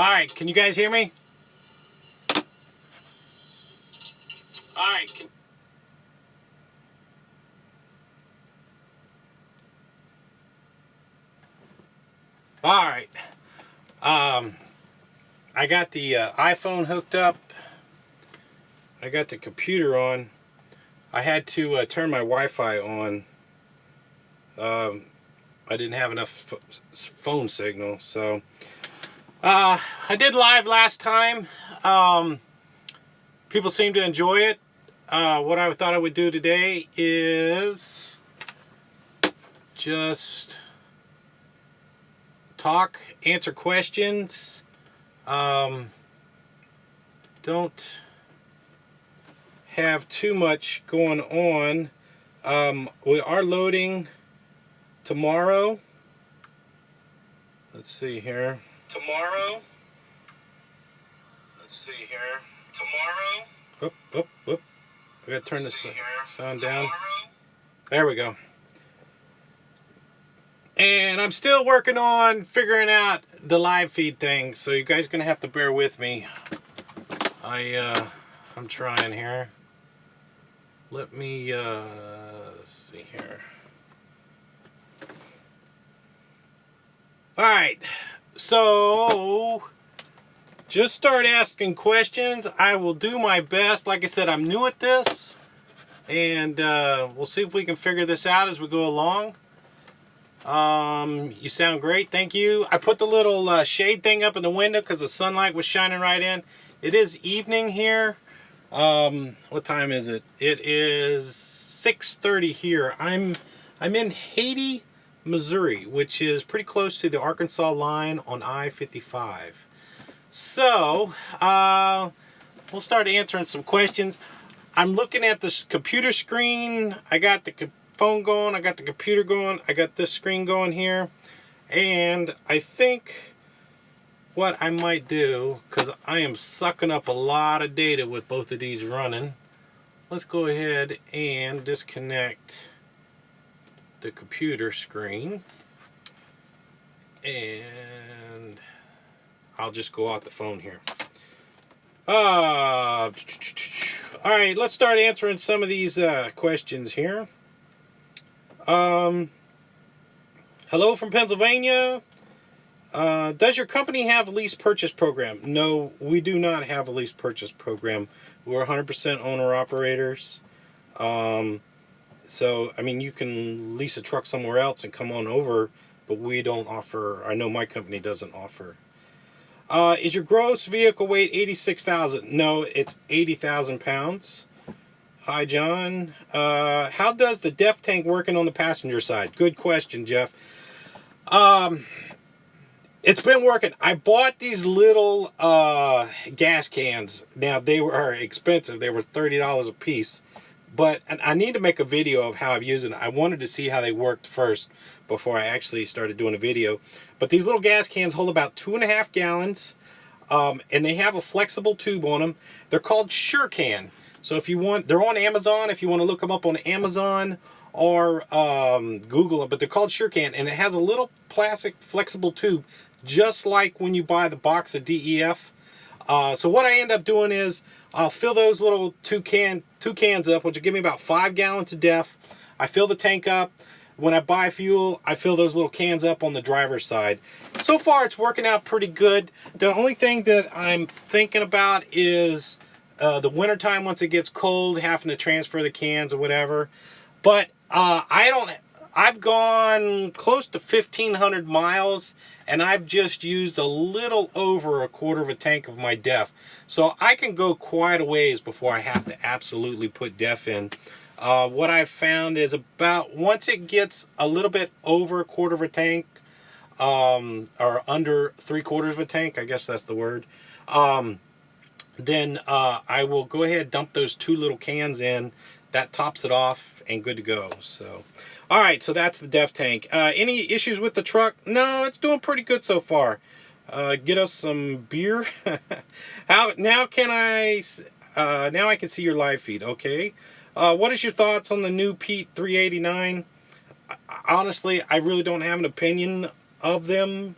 Alright, can you guys hear me? Alright. Alright. I got the iPhone hooked up. I got the computer on. I had to turn my Wi-Fi on. I didn't have enough phone signal, so I did live last time. People seem to enjoy it. What I thought I would do today is just talk, answer questions. Don't have too much going on. We are loading tomorrow. Let's see here. Tomorrow. Oop. I gotta turn this sound down. There we go. And I'm still working on figuring out the live feed thing, so you guys are gonna have to bear with me. I'm trying here. Let me see here. Alright, so just start asking questions. I will do my best. Like I said, I'm new at this, and we'll see if we can figure this out as we go along. You sound great, thank you. I put the little shade thing up in the window because the sunlight was shining right in. It is evening here. What time is it? It is 6:30 here. I'm in Haiti, Missouri, which is pretty close to the Arkansas line on I-55. So, we'll start answering some questions. I'm looking at this computer screen. I got the phone going, I got the computer going, I got this screen going here. And I think what I might do, because I am sucking up a lot of data with both of these running, let's go ahead and disconnect the computer screen, and I'll just go off the phone here. Alright, let's start answering some of these questions here. Hello from Pennsylvania. Does your company have a lease purchase program? No, we do not have a lease purchase program. We're 100% owner operators. So, I mean, you can lease a truck somewhere else and come on over, but we don't offer, I know my company doesn't offer. Is your gross vehicle weight 86,000? No, it's 80,000 pounds. Hi, John. How does the DEF tank working on the passenger side? Good question, Jeff. It's been working. I bought these little gas cans. Now, they were expensive. They were $30 a piece. But I need to make a video of how I've used it. I wanted to see how they worked first before I actually started doing a video. But these little gas cans hold about 2.5 gallons. And they have a flexible tube on them. They're called SureCan. So if you want, they're on Amazon. If you want to look them up on Amazon or Google them. But they're called SureCan. And it has a little plastic flexible tube, just like when you buy the box of DEF. So what I end up doing is I'll fill those little two cans up, which will give me about 5 gallons of DEF. I fill the tank up. When I buy fuel, I fill those little cans up on the driver's side. So far, it's working out pretty good. The only thing that I'm thinking about is the wintertime, once it gets cold, having to transfer the cans or whatever. But I've gone close to 1,500 miles, and I've just used a little over 1/4 of a tank of my DEF. So I can go quite a ways before I have to absolutely put DEF in. What I've found is about once it gets a little bit over 1/4 of a tank, or under 3/4 of a tank, I guess that's the word, then I will go ahead and dump those 2 little cans in. That tops it off and good to go. So, all right, so that's the DEF tank. Any issues with the truck? No, it's doing pretty good so far. Get us some beer. Now I can see your live feed. Okay. What is your thoughts on the new Pete 389? Honestly, I really don't have an opinion of them.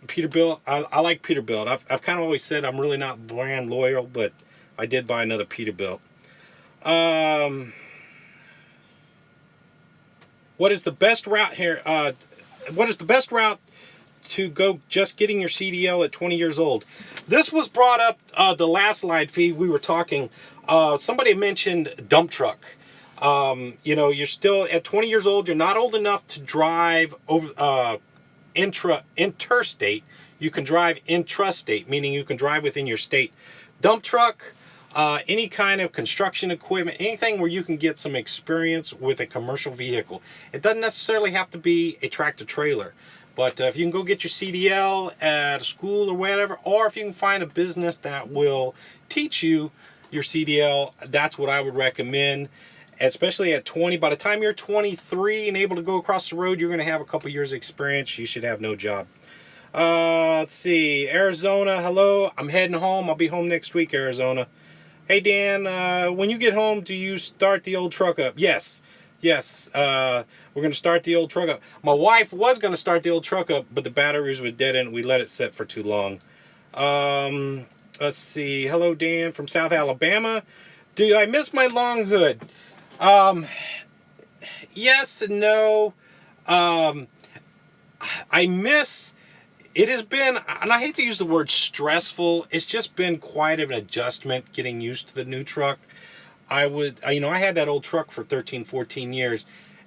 Peterbilt. I like Peterbilt. I've kind of always said I'm really not brand loyal, but I did buy another Peterbilt. What is the best route here? What is the best route to go just getting your CDL at 20 years old? This was brought up the last live feed we were talking. Somebody mentioned dump truck. You know, you're still at 20 years old. You're not old enough to drive over interstate. You can drive intrastate, meaning you can drive within your state. Dump truck, any kind of construction equipment, anything where you can get some experience with a commercial vehicle. It doesn't necessarily have to be a tractor trailer, but if you can go get your CDL at a school or whatever, or if you can find a business that will teach you your CDL, that's what I would recommend. Especially at 20. By the time you're 23 and able to go across the road, you're going to have a couple years experience. You should have no job. Let's see. Arizona, hello. I'm heading home. I'll be home next week, Arizona. Hey, Dan, when you get home, do you start the old truck up? Yes. Yes. We're going to start the old truck up. My wife was going to start the old truck up, but the batteries were dead and we let it sit for too long. Let's see. Hello, Dan from South Alabama. Do I miss my long hood? Yes and no. I miss, it has been, and I hate to use the word stressful, it's just been quite an adjustment getting used to the new truck. I had that old truck for 13, 14 years,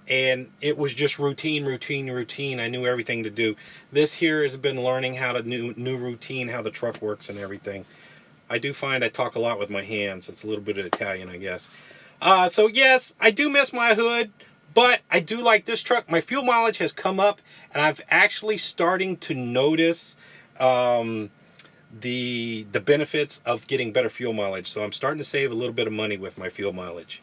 and it was just routine. I knew everything to do. This here has been learning how to new routine, how the truck works and everything. I do find I talk a lot with my hands. It's a little bit of Italian, I guess. So yes, I do miss my hood, but I do like this truck. My fuel mileage has come up, and I've actually starting to notice the benefits of getting better fuel mileage. So I'm starting to save a little bit of money with my fuel mileage.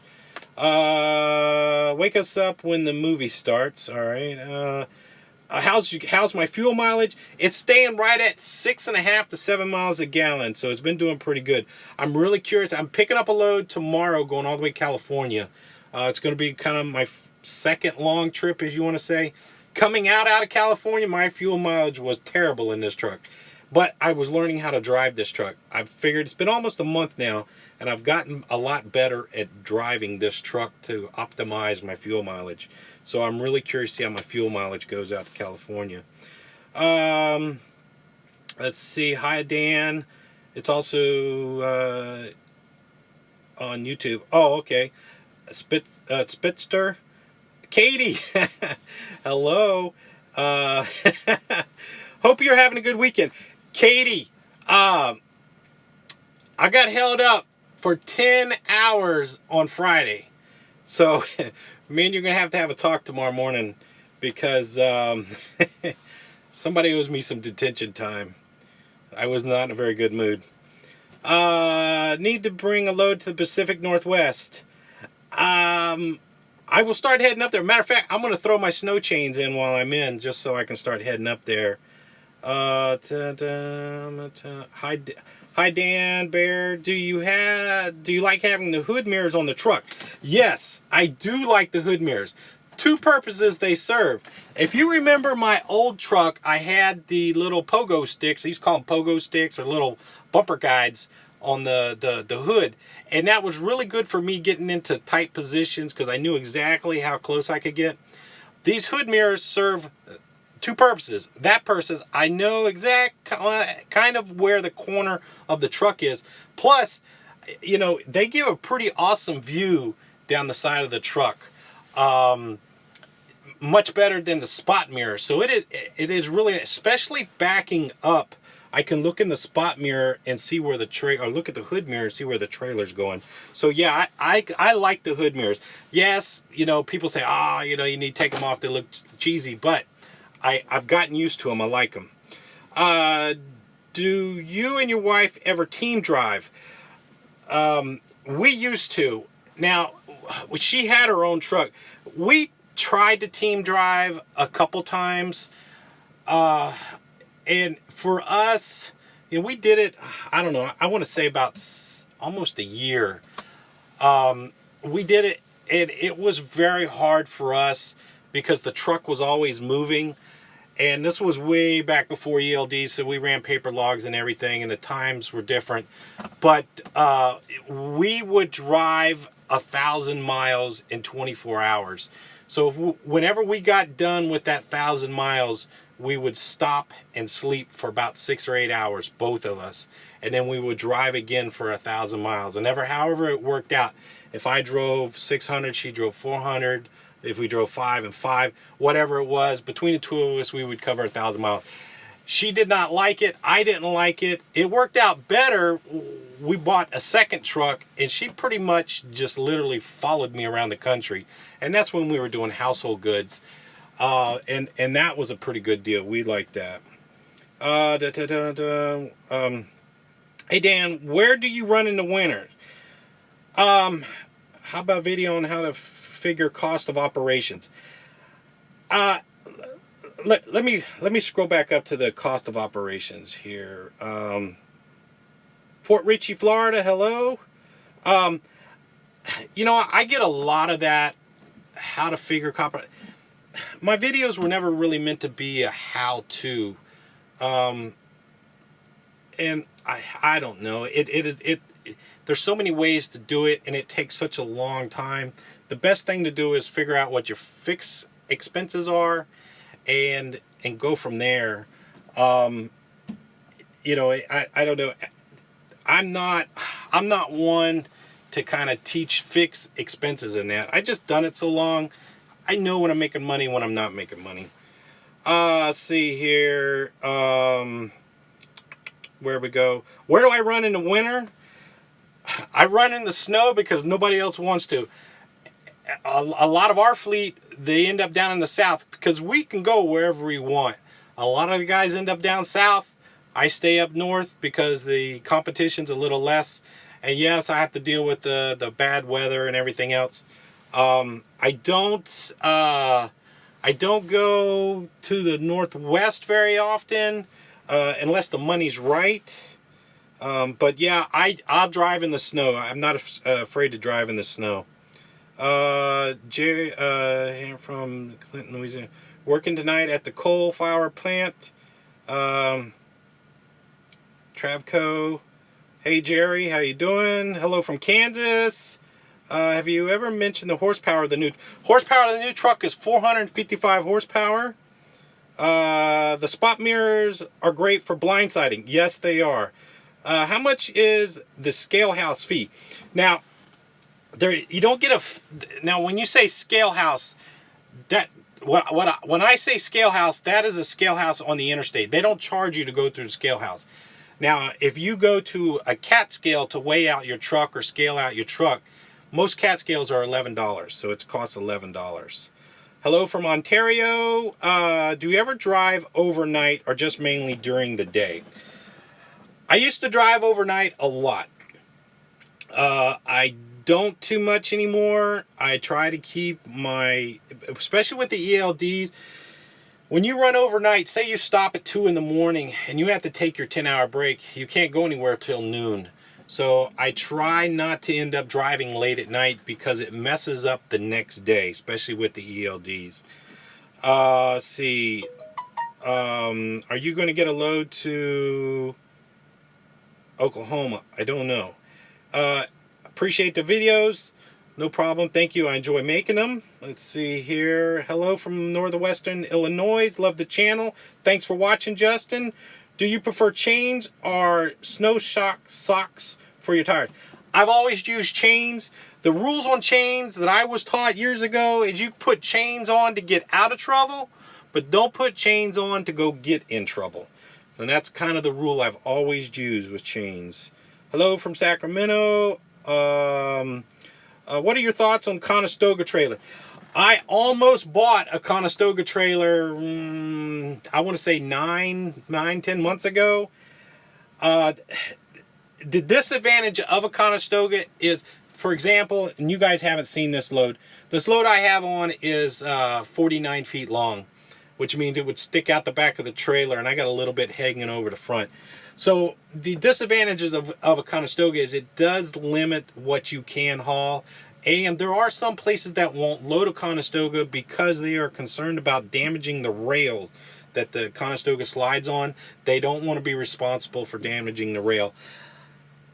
Wake us up when the movie starts. All right. How's my fuel mileage? It's staying right at 6.5 to 7 miles a gallon, so it's been doing pretty good. I'm really curious. I'm picking up a load tomorrow, going all the way to California. It's going to be kind of my second long trip, if you want to say. Coming out of California, my fuel mileage was terrible in this truck, but I was learning how to drive this truck. I figured it's been almost a month now, and I've gotten a lot better at driving this truck to optimize my fuel mileage. So I'm really curious to see how my fuel mileage goes out to California. Let's see. Hi, Dan. It's also on YouTube. Oh, okay. Spitster. Katie. Hello. Hope you're having a good weekend. Katie, I got held up for 10 hours on Friday. So me and you're going to have a talk tomorrow morning because somebody owes me some detention time. I was not in a very good mood. Need to bring a load to the Pacific Northwest. I will start heading up there. Matter of fact, I'm going to throw my snow chains in while I'm in just so I can start heading up there. Hi, Dan Bear. Do you like having the hood mirrors on the truck? Yes, I do like the hood mirrors. Two purposes they serve. If you remember my old truck, I had the little pogo sticks. I used to call them pogo sticks or little bumper guides on the hood. And that was really good for me getting into tight positions because I knew exactly how close I could get. These hood mirrors serve two purposes. That purpose, I know kind of where the corner of the truck is. Plus, you know, they give a pretty awesome view down the side of the truck. Much better than the spot mirror. So it is really, especially backing up, I can look in the spot mirror and see where or look at the hood mirror and see where the trailer's going. So yeah, I like the hood mirrors. Yes, you know, people say, you know, you need to take them off, they look cheesy, but I've gotten used to them. I like them. Do you and your wife ever team drive? We used to. Now, she had her own truck. We tried to team drive a couple times. And for us, you know, we did it, I don't know, I want to say about almost a year. We did it, and it was very hard for us because the truck was always moving. And this was way back before ELD, so we ran paper logs and everything, and the times were different. But we would drive 1,000 miles in 24 hours. So whenever we got done with that 1,000 miles, we would stop and sleep for about 6 or 8 hours, both of us. And then we would drive again for 1,000 miles. And however it worked out. If I drove 600, she drove 400. If we drove 5 and 5, whatever it was, between the two of us, we would cover 1,000 miles. She did not like it. I didn't like it. It worked out better. We bought a second truck, and she pretty much just literally followed me around the country. And that's when we were doing household goods. And that was a pretty good deal. We liked that. Hey, Dan, where do you run in the winter? How about video on how to figure cost of operations? Let me scroll back up to the cost of operations here. Fort Ritchie, Florida, hello. You know, I get a lot of that, how to figure copper. My videos were never really meant to be a how-to. And I don't know. There's so many ways to do it, and it takes such a long time. The best thing to do is figure out what your fixed expenses are, and go from there. You know, I don't know. I'm not one to kind of teach fixed expenses in that. I just done it so long. I know when I'm making money, when I'm not making money. Let's see here. Where we go? Where do I run in the winter? I run in the snow because nobody else wants to. A lot of our fleet, they end up down in the south because we can go wherever we want. A lot of the guys end up down south. I stay up north because the competition's a little less. And yes, I have to deal with the bad weather and everything else. I don't go to the northwest very often unless the money's right. But yeah, I'll drive in the snow. I'm not afraid to drive in the snow. Jerry here from Clinton, Louisiana, working tonight at the coal-fired plant. Travco. Hey Jerry, how you doing? Hello from Kansas. Have you ever mentioned the horsepower of the new truck is 455 horsepower. The spot mirrors are great for blindsiding. Yes, they are. How much is the scale house fee? Now, you don't get now when you say scale house, that when I say scale house, that is a scale house on the interstate. They don't charge you to go through the scale house. Now, if you go to a cat scale to weigh out your truck or scale out your truck, most cat scales are $11, so it costs $11. Hello from Ontario. Do you ever drive overnight or just mainly during the day? I used to drive overnight a lot. I don't too much anymore. I try to keep especially with the ELDs, when you run overnight, say you stop at 2 in the morning and you have to take your 10-hour break, you can't go anywhere till noon. So I try not to end up driving late at night because it messes up the next day, especially with the ELDs. Let's see. Are you going to get a load to Oklahoma? I don't know. Appreciate the videos. No problem. Thank you. I enjoy making them. Let's see here. Hello from Northwestern Illinois. Love the channel. Thanks for watching, Justin. Do you prefer chains or snow shock socks for your tires? I've always used chains. The rules on chains that I was taught years ago is you put chains on to get out of trouble, but don't put chains on to go get in trouble. And that's kind of the rule I've always used with chains. Hello from Sacramento. What are your thoughts on Conestoga trailer? I almost bought a Conestoga trailer, I want to say 10 months ago. The disadvantage of a Conestoga is, for example, and you guys haven't seen this load. This load I have on is 49 feet long, which means it would stick out the back of the trailer, and I got a little bit hanging over the front. So the disadvantages of a Conestoga is it does limit what you can haul. And there are some places that won't load a Conestoga because they are concerned about damaging the rails. that the Conestoga slides on, they don't want to be responsible for damaging the rail.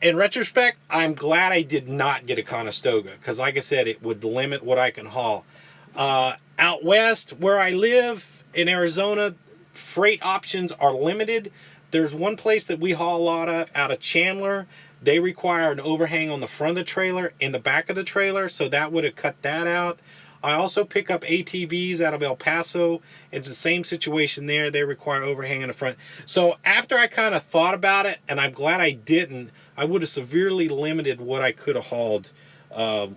In retrospect, I'm glad I did not get a Conestoga, because like I said, it would limit what I can haul. Out west, where I live in Arizona, freight options are limited. There's one place that we haul a lot of out of Chandler. They require an overhang on the front of the trailer and the back of the trailer, so that would have cut that out. I also pick up ATVs out of El Paso. It's the same situation there. They require overhang in the front. So after I kind of thought about it, and I'm glad I didn't, I would have severely limited what I could have hauled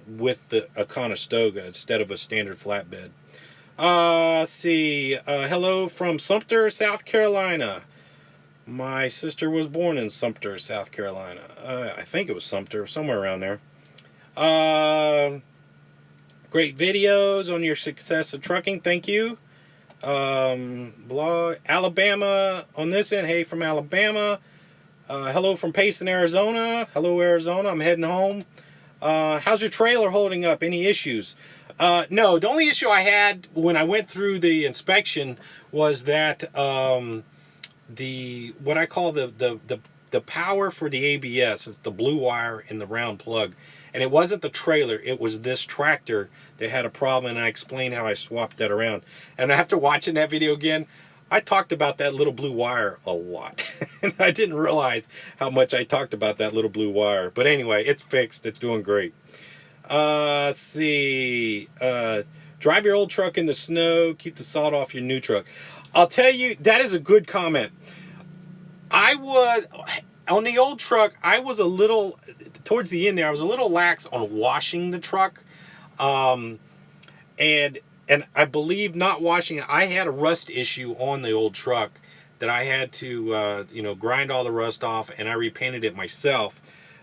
with a Conestoga instead of a standard flatbed. Let's see. Hello from Sumter, South Carolina. My sister was born in Sumter, South Carolina. I think it was Sumter, somewhere around there. Great videos on your success of trucking. Thank you. Blog Alabama on this end. Hey, from Alabama. Hello from Payson, Arizona. Hello, Arizona. I'm heading home. How's your trailer holding up? Any issues? No, the only issue I had when I went through the inspection was that what I call the power for the ABS, it's the blue wire in the round plug. And it wasn't the trailer, it was this tractor that had a problem, and I explained how I swapped that around. And after watching that video again, I talked about that little blue wire a lot. And I didn't realize how much I talked about that little blue wire. But anyway, it's fixed, it's doing great. Let's see. Drive your old truck in the snow, keep the salt off your new truck. I'll tell you, that is a good comment. On the old truck, I was a little, towards the end there, I was a little lax on washing the truck. And I believe not washing it, I had a rust issue on the old truck that I had to, grind all the rust off, and I repainted it myself.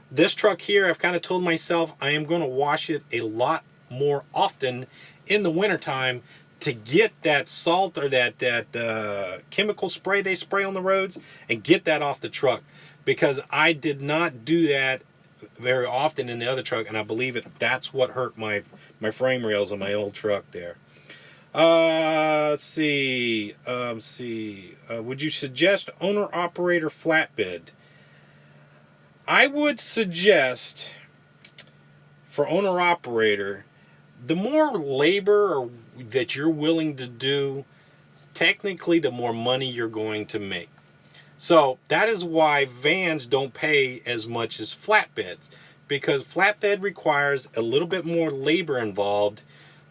This truck here, I've kind of told myself I am going to wash it a lot more often in the wintertime to get that salt or that chemical spray they spray on the roads and get that off the truck. Because I did not do that very often in the other truck, and I believe that's what hurt my frame rails on my old truck there. Let's see. Would you suggest owner-operator flatbed? I would suggest for owner-operator, the more labor that you're willing to do, technically the more money you're going to make. So that is why vans don't pay as much as flatbeds, because flatbed requires a little bit more labor involved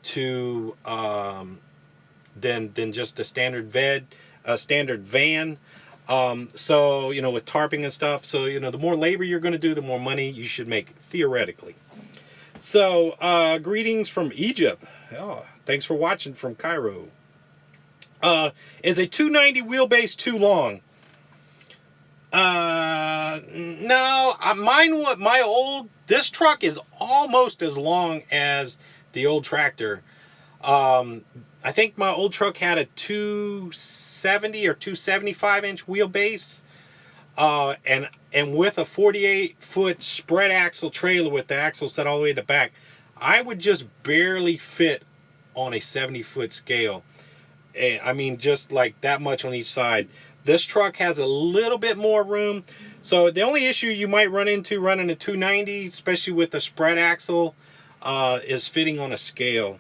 to than just a standard van. So with tarping and stuff. So the more labor you're going to do, the more money you should make theoretically. So greetings from Egypt. Oh, thanks for watching from Cairo. Is a 290 wheelbase too long? No, this truck is almost as long as the old tractor. I think my old truck had a 270 or 275 inch wheelbase, and with a 48-foot spread axle trailer with the axle set all the way to the back, I would just barely fit on a 70-foot scale. I mean, just like that much on each side. This truck has a little bit more room. So the only issue you might run into running a 290, especially with the spread axle, is fitting on a scale.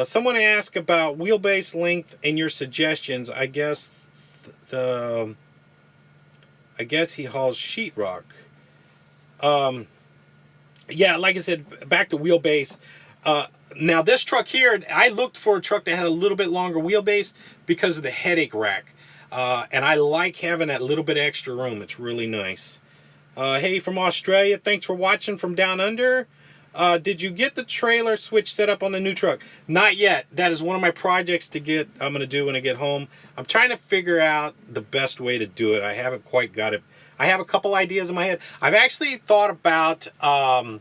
Someone asked about wheelbase length and your suggestions. I guess he hauls sheetrock. Yeah, like I said, back to wheelbase. Now this truck here, I looked for a truck that had a little bit longer wheelbase because of the headache rack. And I like having that little bit of extra room. It's really nice. Hey, from Australia, thanks for watching from down under. Did you get the trailer switch set up on the new truck? Not yet. That is one of my projects I'm going to do when I get home. I'm trying to figure out the best way to do it. I haven't quite got it. I have a couple ideas in my head. I've actually thought about a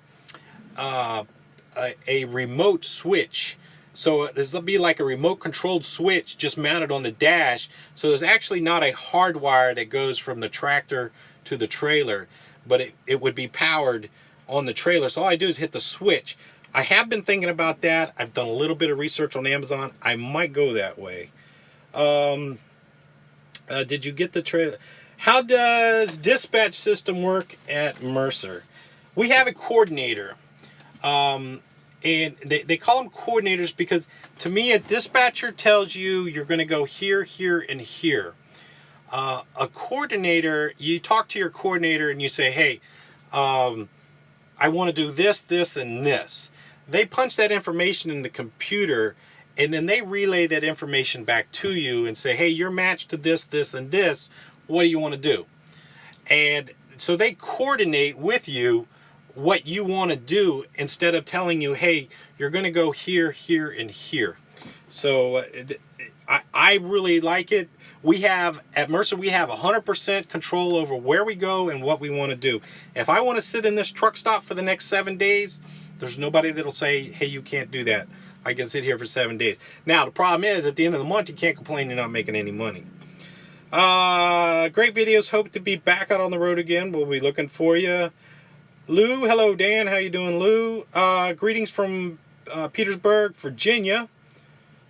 remote switch. So this will be like a remote controlled switch just mounted on the dash. So there's actually not a hard wire that goes from the tractor to the trailer, but it would be powered on the trailer. So all I do is hit the switch. I have been thinking about that. I've done a little bit of research on Amazon. I might go that way. Did you get the trailer? How does dispatch system work at Mercer? We have a coordinator. And they call them coordinators because, to me, a dispatcher tells you you're going to go here, here, and here. A coordinator, you talk to your coordinator and you say, hey, I want to do this, this, and this. They punch that information in the computer, and then they relay that information back to you and say, hey, you're matched to this, this, and this. What do you want to do? And so they coordinate with you what you want to do instead of telling you, hey, you're going to go here, here, and here. So I really like it. We have, at Mercer, we have 100% control over where we go and what we want to do. If I want to sit in this truck stop for the next 7 days, there's nobody that'll say, hey, you can't do that. I can sit here for 7 days. Now, the problem is, at the end of the month, you can't complain you're not making any money. Great videos. Hope to be back out on the road again. We'll be looking for you. Lou, hello, Dan. How you doing, Lou? Greetings from Petersburg, Virginia.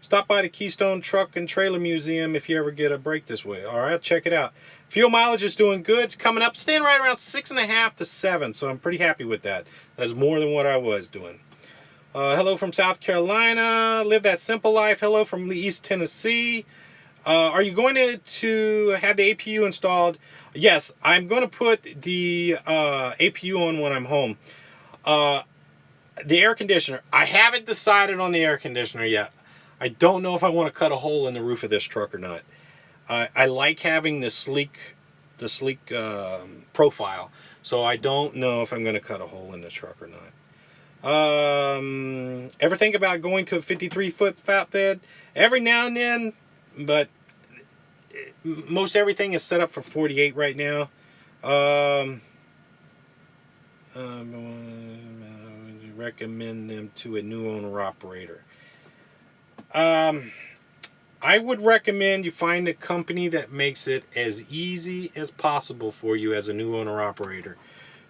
Stop by the Keystone Truck and Trailer Museum if you ever get a break this way. All right, check it out. Fuel mileage is doing good. It's coming up, staying right around 6.5 to 7, so I'm pretty happy with that. That's more than what I was doing. Hello from South Carolina. Live that simple life. Hello from East Tennessee. Are you going to have the APU installed? Yes, I'm going to put the APU on when I'm home. The air conditioner. I haven't decided on the air conditioner yet. I don't know if I want to cut a hole in the roof of this truck or not. I like having the sleek profile, so I don't know if I'm going to cut a hole in the truck or not. Ever think about going to a 53-foot flatbed? Every now and then, but most everything is set up for 48 right now. Recommend them to a new owner operator. I would recommend you find a company that makes it as easy as possible for you as a new owner operator.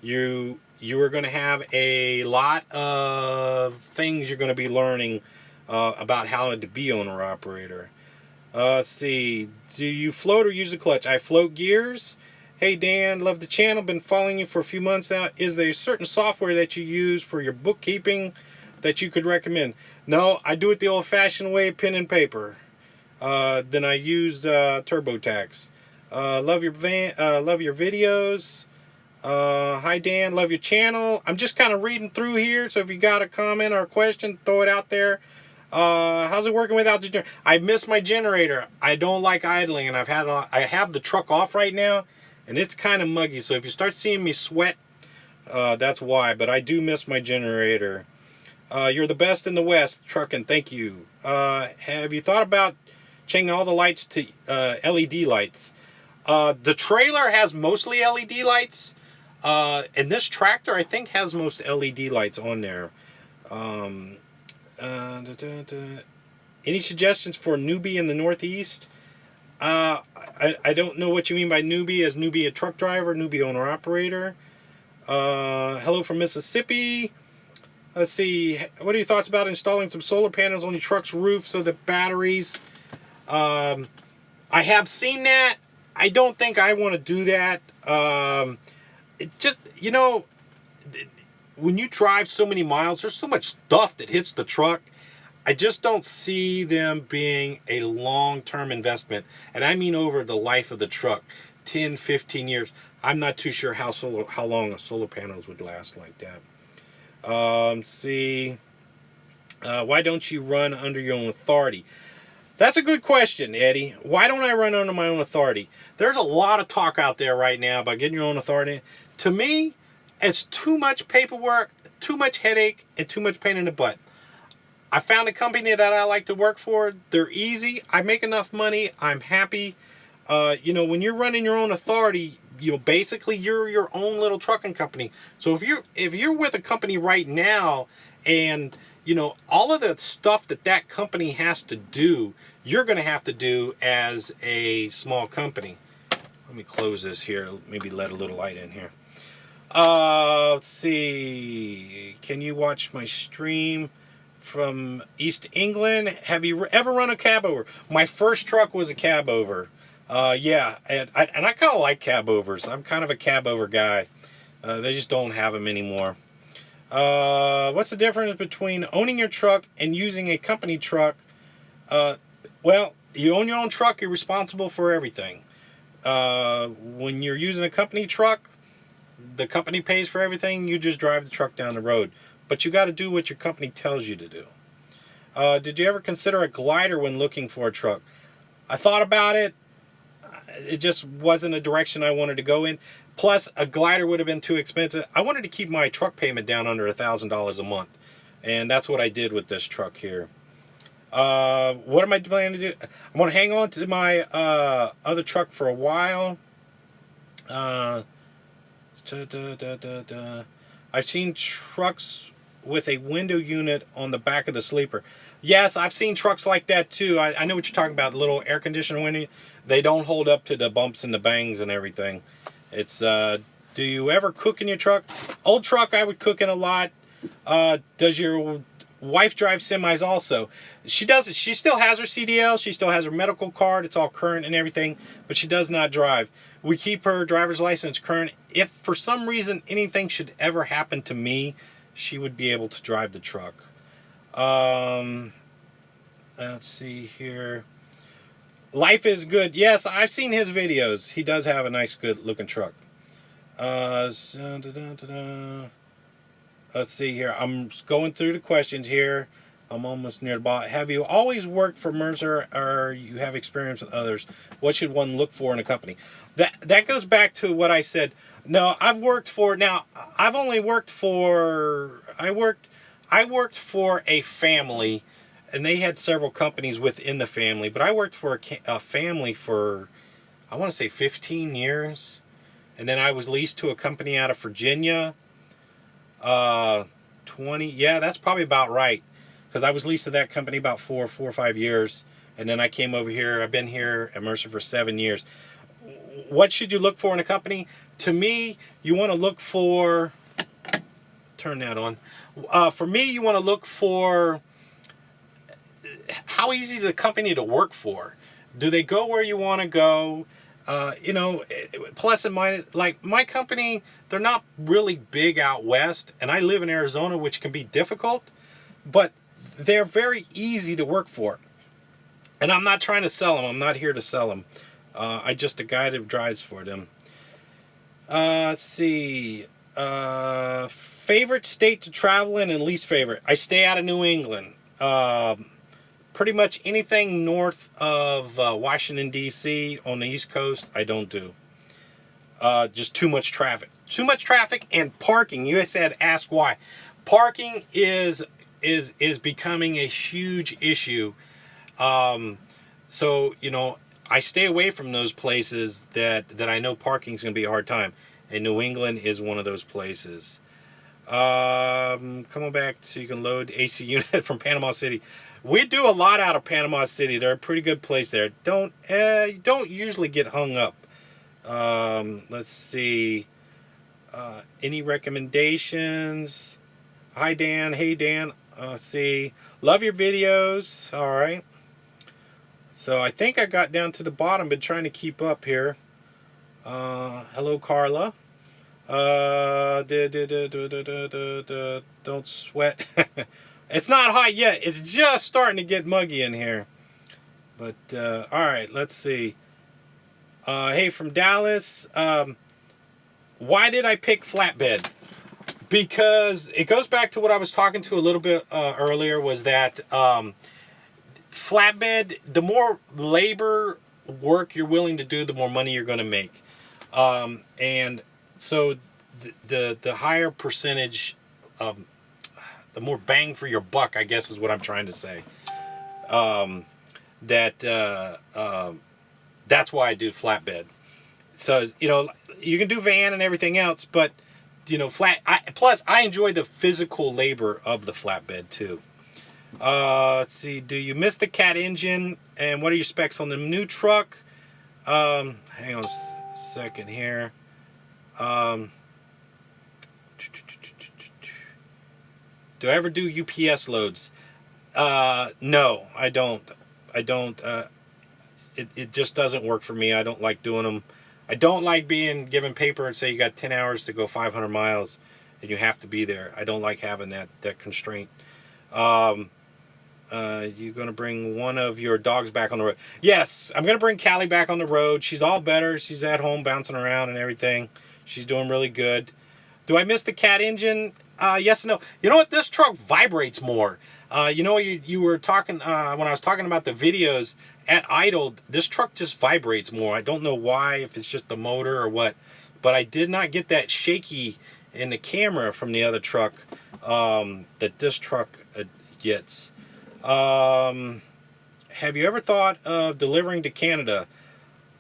You are going to have a lot of things you're going to be learning about how to be owner operator. Let's see. Do you float or use a clutch? I float gears. Hey Dan, love the channel. Been following you for a few months now. Is there a certain software that you use for your bookkeeping that you could recommend? No, I do it the old-fashioned way, pen and paper. Then I use TurboTax. Love your videos. Hi Dan, love your channel. I'm just kind of reading through here, so if you got a comment or a question, throw it out there. How's it working without the generator? I miss my generator. I don't like idling, and I have the truck off right now, and it's kind of muggy. So if you start seeing me sweat, that's why. But I do miss my generator. You're the best in the West, trucking. Thank you. Have you thought about changing all the lights to LED lights? The trailer has mostly LED lights. And this tractor, I think, has most LED lights on there. Any suggestions for a newbie in the Northeast? I don't know what you mean by newbie. Is newbie a truck driver, newbie owner operator? Hello from Mississippi. Let's see. What are your thoughts about installing some solar panels on your truck's roof so that batteries? I have seen that. I don't think I want to do that. It just, when you drive so many miles, there's so much stuff that hits the truck. I just don't see them being a long-term investment. And I mean over the life of the truck, 10, 15 years. I'm not too sure how long a solar panels would last like that. Why don't you run under your own authority? That's a good question, Eddie. Why don't I run under my own authority? There's a lot of talk out there right now about getting your own authority. To me, it's too much paperwork, too much headache, and too much pain in the butt. I found a company that I like to work for. They're easy. I make enough money. I'm happy. When you're running your own authority, basically you're your own little trucking company. So if you're with a company right now, and all of the stuff that company has to do, you're going to have to do as a small company. Let me close this here. Maybe let a little light in here. Let's see. Can you watch my stream from East England? Have you ever run a cab over? My first truck was a cab over. Yeah, and I kind of like cab overs. I'm kind of a cab over guy. They just don't have them anymore. What's the difference between owning your truck and using a company truck? Uh, well, you own your own truck, you're responsible for everything. When you're using a company truck, the company pays for everything, you just drive the truck down the road. But you got to do what your company tells you to do. Did you ever consider a glider when looking for a truck? I thought about it. It just wasn't a direction I wanted to go in. Plus, a glider would have been too expensive. I wanted to keep my truck payment down under $1,000 a month. And that's what I did with this truck here. What am I planning to do? I'm going to hang on to my other truck for a while. I've seen trucks with a window unit on the back of the sleeper. Yes, I've seen trucks like that too. I know what you're talking about. Little air conditioner window. They don't hold up to the bumps and the bangs and everything. It's do you ever cook in your truck? Old truck I would cook in a lot. Does your wife drive semis also? She does. She still has her CDL. She still has her medical card. It's all current and everything, but she does not drive. We keep her driver's license current. If for some reason anything should ever happen to me, she would be able to drive the truck. Let's see here. Life is good. Yes, I've seen his videos. He does have a nice, good looking truck. Let's see here. I'm going through the questions here. I'm almost near the bottom. Have you always worked for Mercer, or you have experience with others? What should one look for in a company? That goes back to what I said. No, I've worked for. Now, I've only worked for. I worked for a family, and they had several companies within the family. But I worked for a family for, I want to say 15 years, and then I was leased to a company out of Virginia. 20. Yeah, that's probably about right. Because I was leased to that company about four or 5 years, and then I came over here. I've been here at Mercer for 7 years. What should you look for in a company? To me, you want to look for. Turn that on. For me, you want to look for how easy is the company to work for. Do they go where you want to go? Plus and minus, like my company, they're not really big out west, and I live in Arizona, which can be difficult, but they're very easy to work for. And I'm not trying to sell them. I'm not here to sell them. I'm just a guy that drives for them. Let's see. Favorite state to travel in and least favorite. I stay out of New England. Pretty much anything north of Washington, D.C. on the East Coast, I don't do. Just too much traffic. Too much traffic and parking. You said ask why. Parking is becoming a huge issue. So, I stay away from those places that I know parking is going to be a hard time. And New England is one of those places. Coming back so you can load AC unit from Panama City. We do a lot out of Panama City. They're a pretty good place there. Don't usually get hung up. Let's see. Any recommendations? Hi Dan. Hey Dan. See. Love your videos. All right. So I think I got down to the bottom. Been trying to keep up here. Hello Carla. Don't sweat. It's not hot yet. It's just starting to get muggy in here. But, alright, let's see. Hey, from Dallas. Why did I pick flatbed? Because it goes back to what I was talking to a little bit earlier, was that flatbed, the more labor work you're willing to do, the more money you're going to make. And so the higher percentage, the more bang for your buck, I guess is what I'm trying to say. That's why I do flatbed. So, you can do van and everything else, but, plus I enjoy the physical labor of the flatbed too. Let's see. Do you miss the cat engine? And what are your specs on the new truck? Hang on a second here. Do I ever do UPS loads? No, I don't. it just doesn't work for me. I don't like doing them. I don't like being given paper and say you got 10 hours to go 500 miles and you have to be there. I don't like having that constraint. You're going to bring one of your dogs back on the road. Yes, I'm going to bring Callie back on the road. She's all better. She's at home bouncing around and everything. She's doing really good. Do I miss the cat engine? Yes and no. You know what? This truck vibrates more. You were talking, when I was talking about the videos at idled, this truck just vibrates more. I don't know why, if it's just the motor or what, but I did not get that shaky in the camera from the other truck that this truck gets. Have you ever thought of delivering to Canada?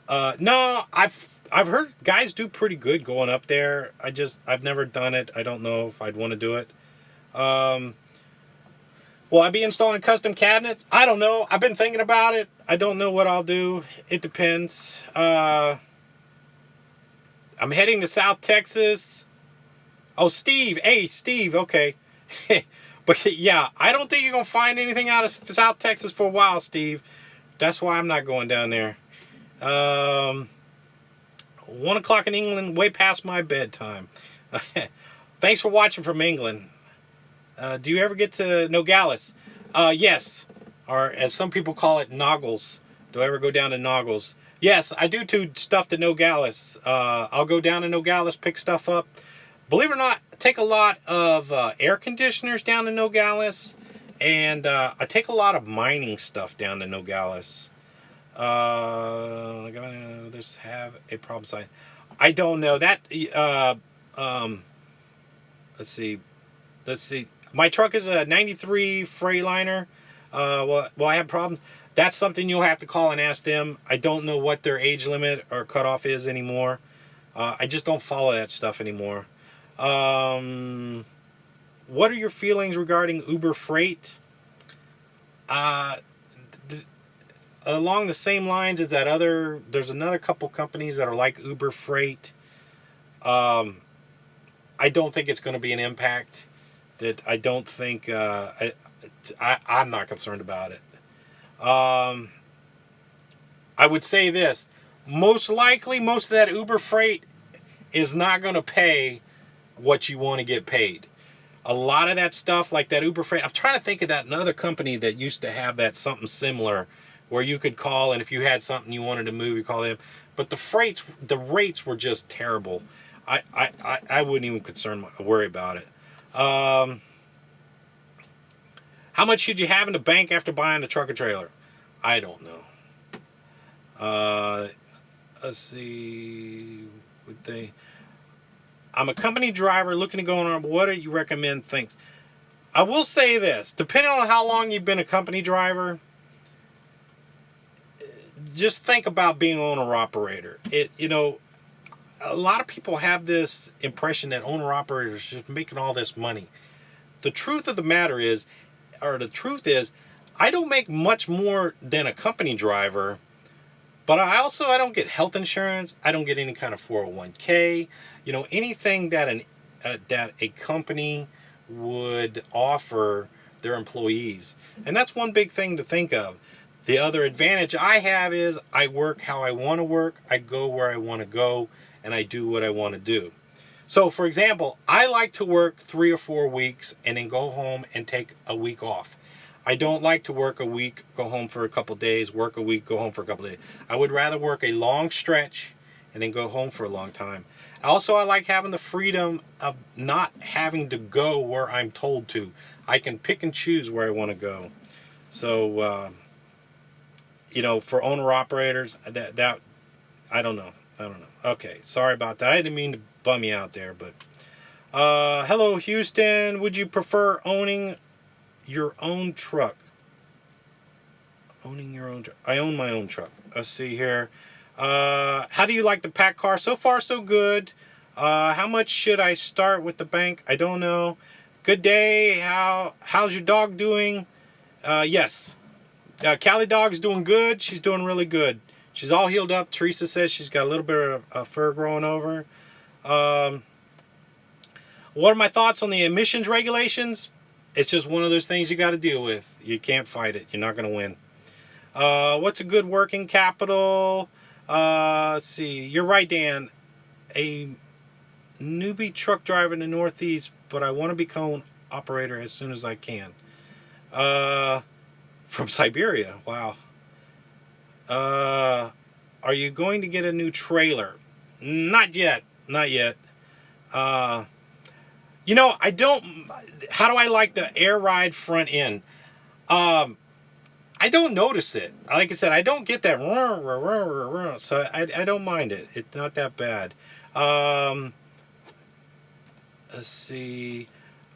No, I've heard guys do pretty good going up there. I've never done it. I don't know if I'd want to do it. Will I be installing custom cabinets? I don't know. I've been thinking about it. I don't know what I'll do. It depends. I'm heading to South Texas. Oh, Steve. Hey, Steve. Okay. But yeah, I don't think you're going to find anything out of South Texas for a while, Steve. That's why I'm not going down there. 1 o'clock in England, way past my bedtime. Thanks for watching from England. Do you ever get to Nogales? Yes. Or as some people call it, Noggles. Do I ever go down to Noggles? Yes, I do stuff to Nogales. I'll go down to Nogales, pick stuff up. Believe it or not, I take a lot of air conditioners down to Nogales. And I take a lot of mining stuff down to Nogales. This have a problem sign. I don't know. That, let's see. My truck is a 93 Freightliner. Well, I have problems. That's something you'll have to call and ask them. I don't know what their age limit or cutoff is anymore. I just don't follow that stuff anymore. What are your feelings regarding Uber Freight? Along the same lines as there's another couple companies that are like Uber Freight. I don't think it's going to be an impact. That I don't think I'm not concerned about it. I would say this: most likely, most of that Uber Freight is not going to pay what you want to get paid. A lot of that stuff, like that Uber Freight, I'm trying to think of that another company that used to have that something similar, where you could call and if you had something you wanted to move, you call them. But the rates were just terrible. I wouldn't even worry about it. How much should you have in the bank after buying a truck or trailer? I don't know. Let's see. I'm a company driver looking to go on. What do you recommend things? I will say this. Depending on how long you've been a company driver, just think about being owner-operator. A lot of people have this impression that owner-operators are just making all this money. The truth of the matter is, I don't make much more than a company driver, but I don't get health insurance. I don't get any kind of 401k. Anything that a company would offer their employees. And that's one big thing to think of. The other advantage I have is I work how I want to work. I go where I want to go, and I do what I want to do. So, for example, I like to work 3 or 4 weeks and then go home and take a week off. I don't like to work a week, go home for a couple days, work a week, go home for a couple days. I would rather work a long stretch and then go home for a long time. Also, I like having the freedom of not having to go where I'm told to. I can pick and choose where I want to go. So, for owner-operators, that I don't know. Okay, sorry about that. I didn't mean to bum you out there, but hello, Houston. Would you prefer owning your own truck? Owning your own truck. I own my own truck. Let's see here. How do you like the pack car? So far, so good. How much should I start with the bank? I don't know. Good day. How's your dog doing? Yes. Callie dog's doing good. She's doing really good. She's all healed up. Teresa says she's got a little bit of fur growing over. What are my thoughts on the emissions regulations? It's just one of those things you got to deal with. You can't fight it. You're not going to win. What's a good working capital? Let's see. You're right, Dan. A newbie truck driver in the Northeast, but I want to become an operator as soon as I can. From Siberia. Wow. Are you going to get a new trailer? Not yet. Not yet. You know, I don't. How do I like the air ride front end? I don't notice it. Like I said, I don't get that. So I don't mind it. It's not that bad. Let's see.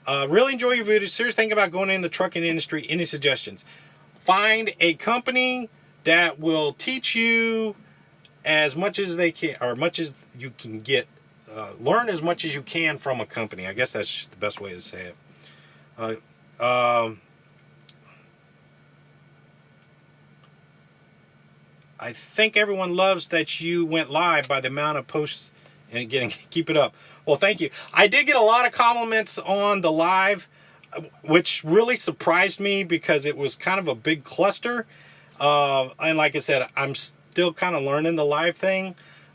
Really enjoy your videos. Serious thinking about going in the trucking industry. Any suggestions? Find a company that will teach you as much as they can, or much as you can get. Learn as much as you can from a company. I guess that's the best way to say it. I think everyone loves that you went live by the amount of posts and keep it up. Well, thank you. I did get a lot of compliments on the live, which really surprised me because it was kind of a big cluster. And like I said, I'm still kind of learning the live thing.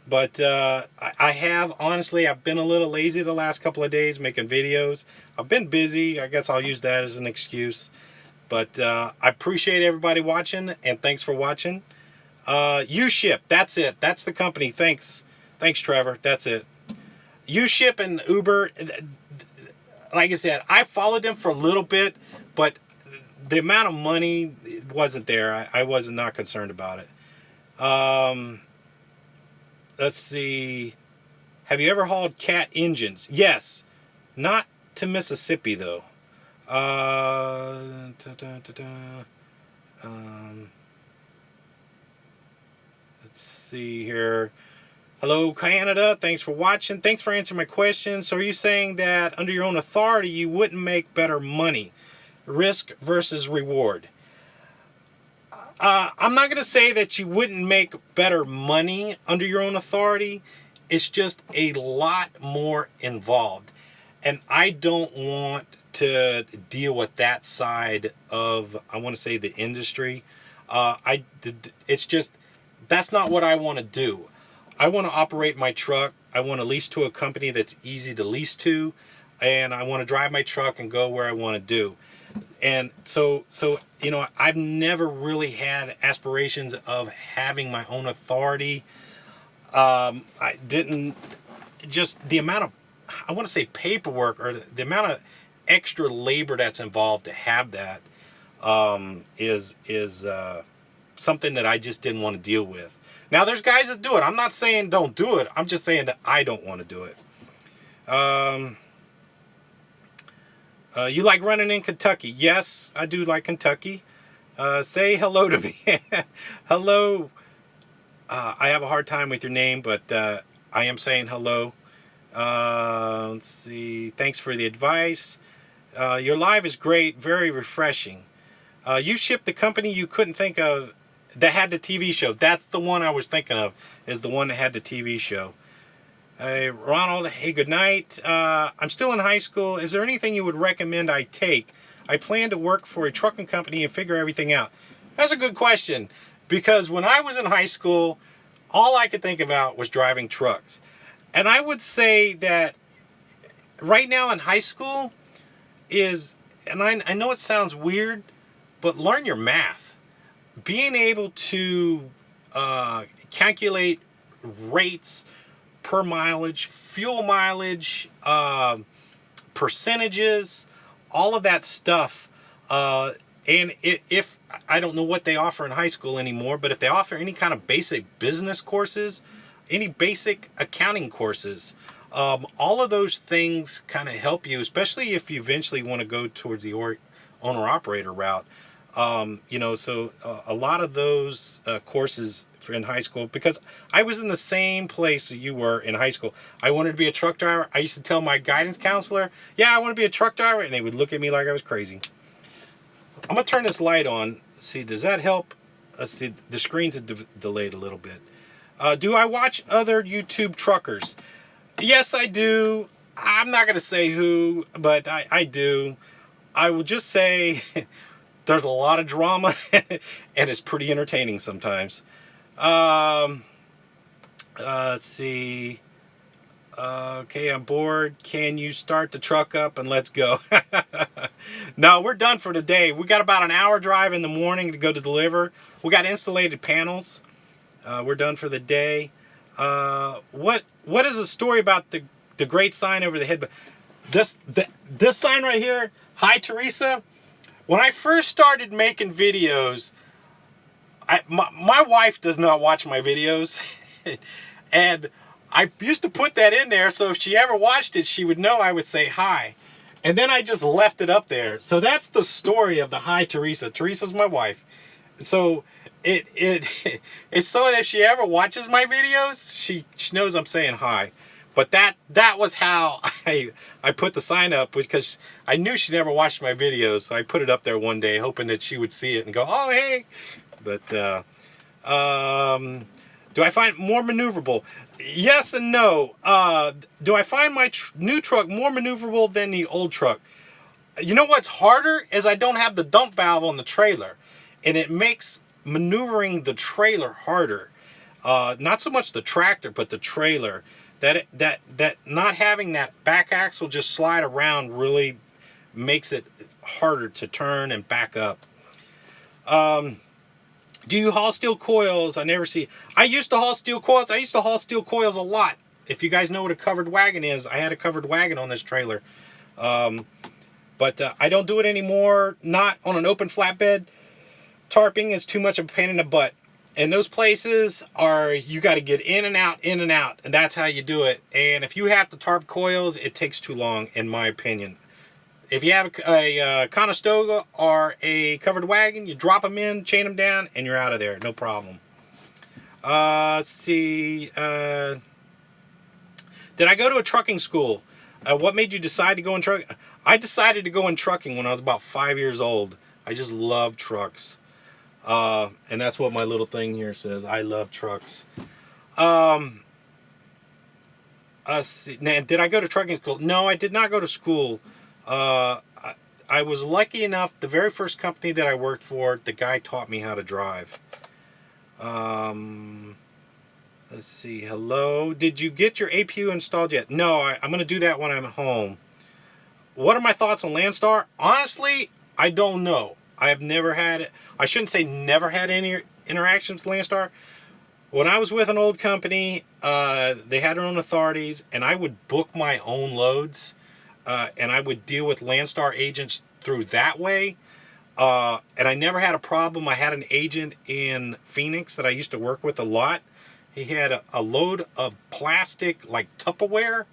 But I have, honestly, I've been a little lazy the last couple of days making videos. I've been busy. I guess I'll use that as an excuse. But I appreciate everybody watching, and thanks for watching. U-Ship, that's it. That's the company. Thanks. Thanks, Trevor. That's it. U-Ship and Uber, like I said, I followed them for a little bit, but the amount of money wasn't there. I was not concerned about it. Let's see. Have you ever hauled Cat engines? Yes. Not to Mississippi, though. Let's see here. Hello, Canada. Thanks for watching. Thanks for answering my question. So are you saying that under your own authority, you wouldn't make better money? Risk versus reward. I'm not going to say that you wouldn't make better money under your own authority. It's just a lot more involved. And I don't want to deal with that side of, I want to say, the industry. It's just, that's not what I want to do. I want to operate my truck. I want to lease to a company that's easy to lease to. And I want to drive my truck and go where I want to do. And so you know, I've never really had aspirations of having my own authority. I didn't, just the amount of, I want to say paperwork, or the amount of extra labor that's involved to have that is something that I just didn't want to deal with. Now there's guys that do it. I'm not saying don't do it. I'm just saying that I don't want to do it. You like running in Kentucky? Yes, I do like Kentucky. Say hello to me. Hello. I have a hard time with your name, but I am saying hello. Let's see. Thanks for the advice. Your live is great. Very refreshing. You shipped the company you couldn't think of that had the TV show. That's the one I was thinking of, is the one that had the TV show. Hey, Ronald, hey, good night. I'm still in high school. Is there anything you would recommend I take? I plan to work for a trucking company and figure everything out. That's a good question, because when I was in high school, all I could think about was driving trucks. And I would say that right now in high school is, and I know it sounds weird, but learn your math. Being able to calculate rates per mileage, fuel mileage, percentages, all of that stuff. And if I don't know what they offer in high school anymore, but if they offer any kind of basic business courses, any basic accounting courses, all of those things kind of help you, especially if you eventually want to go towards the owner-operator route. You know, so a lot of those courses in high school, because I was in the same place you were in high school. I wanted to be a truck driver. I used to tell my guidance counselor, yeah, I want to be a truck driver, and they would look at me like I was crazy. I'm going to turn this light on. See, does that help? Let's see, the screen's delayed a little bit. Do I watch other YouTube truckers? Yes, I do. I'm not going to say who, but I do. I will just say there's a lot of drama, and it's pretty entertaining sometimes. Let's see. Okay, I'm bored. Can you start the truck up and let's go? No, we're done for the day. We got about an hour drive in the morning to go to deliver. We got insulated panels. We're done for the day. What is the story about the great sign over the head? This sign right here, Hi Teresa. When I first started making videos, my wife does not watch my videos, and I used to put that in there so if she ever watched it, she would know I would say hi. And then I just left it up there. So that's the story of the Hi Teresa. Teresa's my wife. So it's so that if she ever watches my videos, she knows I'm saying hi. But that was how I put the sign up, because I knew she never watched my videos. So I put it up there one day hoping that she would see it and go, oh, hey. But do I find it more maneuverable? Yes and no. Do I find my new truck more maneuverable than the old truck? You know what's harder is I don't have the dump valve on the trailer, and it makes maneuvering the trailer harder. Not so much the tractor, but the trailer. That not having that back axle just slide around really makes it harder to turn and back up. Do you haul steel coils? I never see. I used to haul steel coils. I used to haul steel coils a lot. If you guys know what a covered wagon is, I had a covered wagon on this trailer. But I don't do it anymore. Not on an open flatbed. Tarping is too much of a pain in the butt. And those places are, you got to get in and out, and that's how you do it. And if you have to tarp coils, it takes too long, in my opinion. If you have a Conestoga or a covered wagon, you drop them in, chain them down, and you're out of there. No problem. Let's see. Did I go to a trucking school? What made you decide to go in trucking? I decided to go in trucking when I was about 5 years old. I just love trucks. And that's what my little thing here says. I love trucks. Let's see. Now, did I go to trucking school? No, I did not go to school. I was lucky enough, the very first company that I worked for, the guy taught me how to drive. Let's see. Hello. Did you get your APU installed yet? No, I'm going to do that when I'm home. What are my thoughts on Landstar? Honestly, I don't know. I have never had, I shouldn't say never had any interactions with Landstar. When I was with an old company, they had their own authorities, and I would book my own loads. And I would deal with Landstar agents through that way. And I never had a problem. I had an agent in Phoenix that I used to work with a lot. He had a load of plastic, like Tupperware,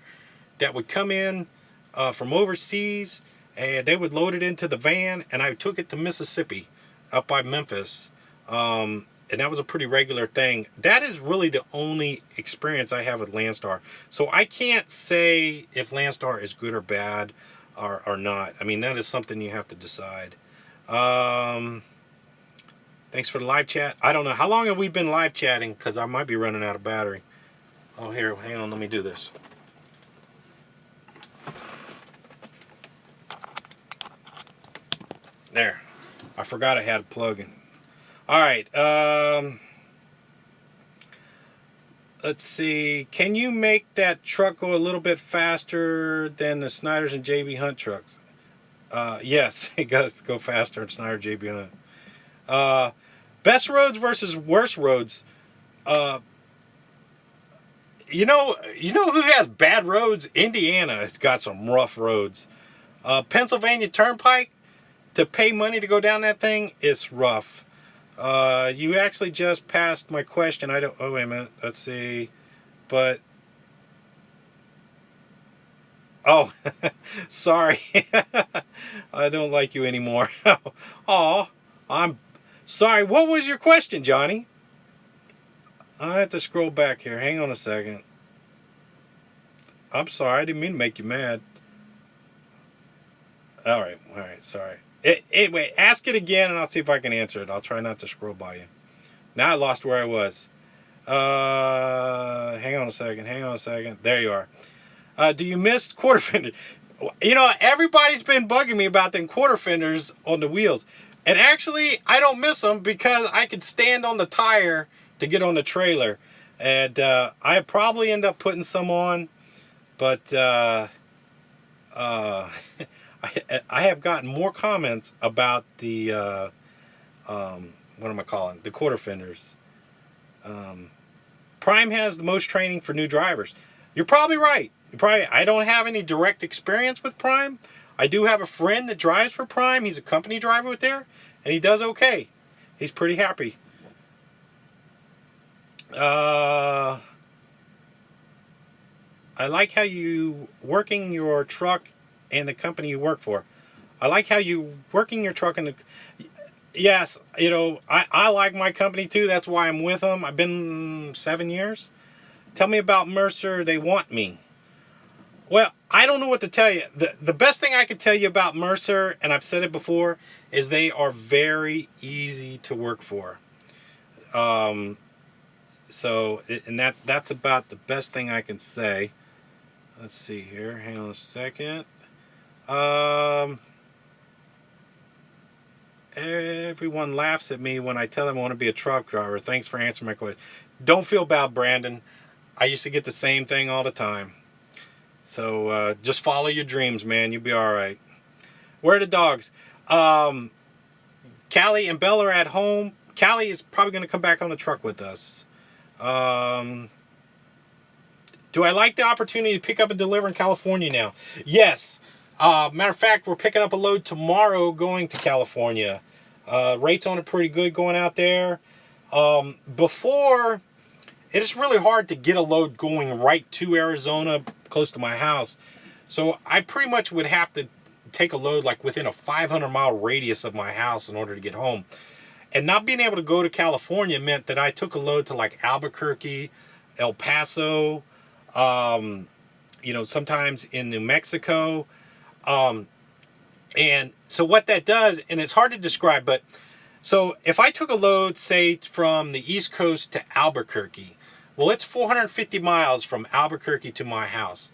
that would come in from overseas. And they would load it into the van. And I took it to Mississippi, up by Memphis. And that was a pretty regular thing. That is really the only experience I have with Landstar. So I can't say if Landstar is good or bad or not. I mean, that is something you have to decide. Thanks for the live chat. I don't know. How long have we been live chatting? Because I might be running out of battery. Oh, here. Hang on. Let me do this. There. I forgot I had a plug in. All right, let's see. Can you make that truck go a little bit faster than the Snyder's and JB Hunt trucks? Yes, it does go faster than Snyder JB Hunt. Best roads versus worst roads. You know who has bad roads? Indiana has got some rough roads. Pennsylvania Turnpike, to pay money to go down that thing, it's rough. You actually just passed my question. Oh, wait a minute. Let's see. But, oh, sorry. I don't like you anymore. Oh, I'm sorry. What was your question, Johnny? I have to scroll back here. Hang on a second. I'm sorry. I didn't mean to make you mad. All right. Sorry. Anyway, ask it again and I'll see if I can answer it. I'll try not to scroll by you. Now I lost where I was. Hang on a second. There you are. Do you miss quarter fender? You know, everybody's been bugging me about them quarter fenders on the wheels. And actually, I don't miss them because I could stand on the tire to get on the trailer. And I probably end up putting some on, but I have gotten more comments about the what am I calling the quarter fenders. Prime has the most training for new drivers. You're probably right. I don't have any direct experience with Prime. I do have a friend that drives for Prime. He's a company driver with there, and he does okay. He's pretty happy. I like how you working your truck and the company you work for. I like how you working your truck and the... Yes, you know, I like my company too. That's why I'm with them. I've been 7 years. Tell me about Mercer. They want me. Well, I don't know what to tell you. The best thing I can tell you about Mercer, and I've said it before, is they are very easy to work for. So, and that's about the best thing I can say. Let's see here. Hang on a second. Everyone laughs at me when I tell them I want to be a truck driver. Thanks for answering my question. Don't feel bad, Brandon. I used to get the same thing all the time. So just follow your dreams, man. You'll be all right. Where are the dogs? Callie and Bella are at home. Callie is probably going to come back on the truck with us. Do I like the opportunity to pick up and deliver in California now? Yes. Matter of fact, we're picking up a load tomorrow going to California. Rates on it pretty good going out there. Before, it is really hard to get a load going right to Arizona, close to my house. So I pretty much would have to take a load like within a 500-mile radius of my house in order to get home. And not being able to go to California meant that I took a load to like Albuquerque, El Paso, sometimes in New Mexico. And so what that does, and it's hard to describe, but so if I took a load, say, from the East Coast to Albuquerque, well, it's 450 miles from Albuquerque to my house.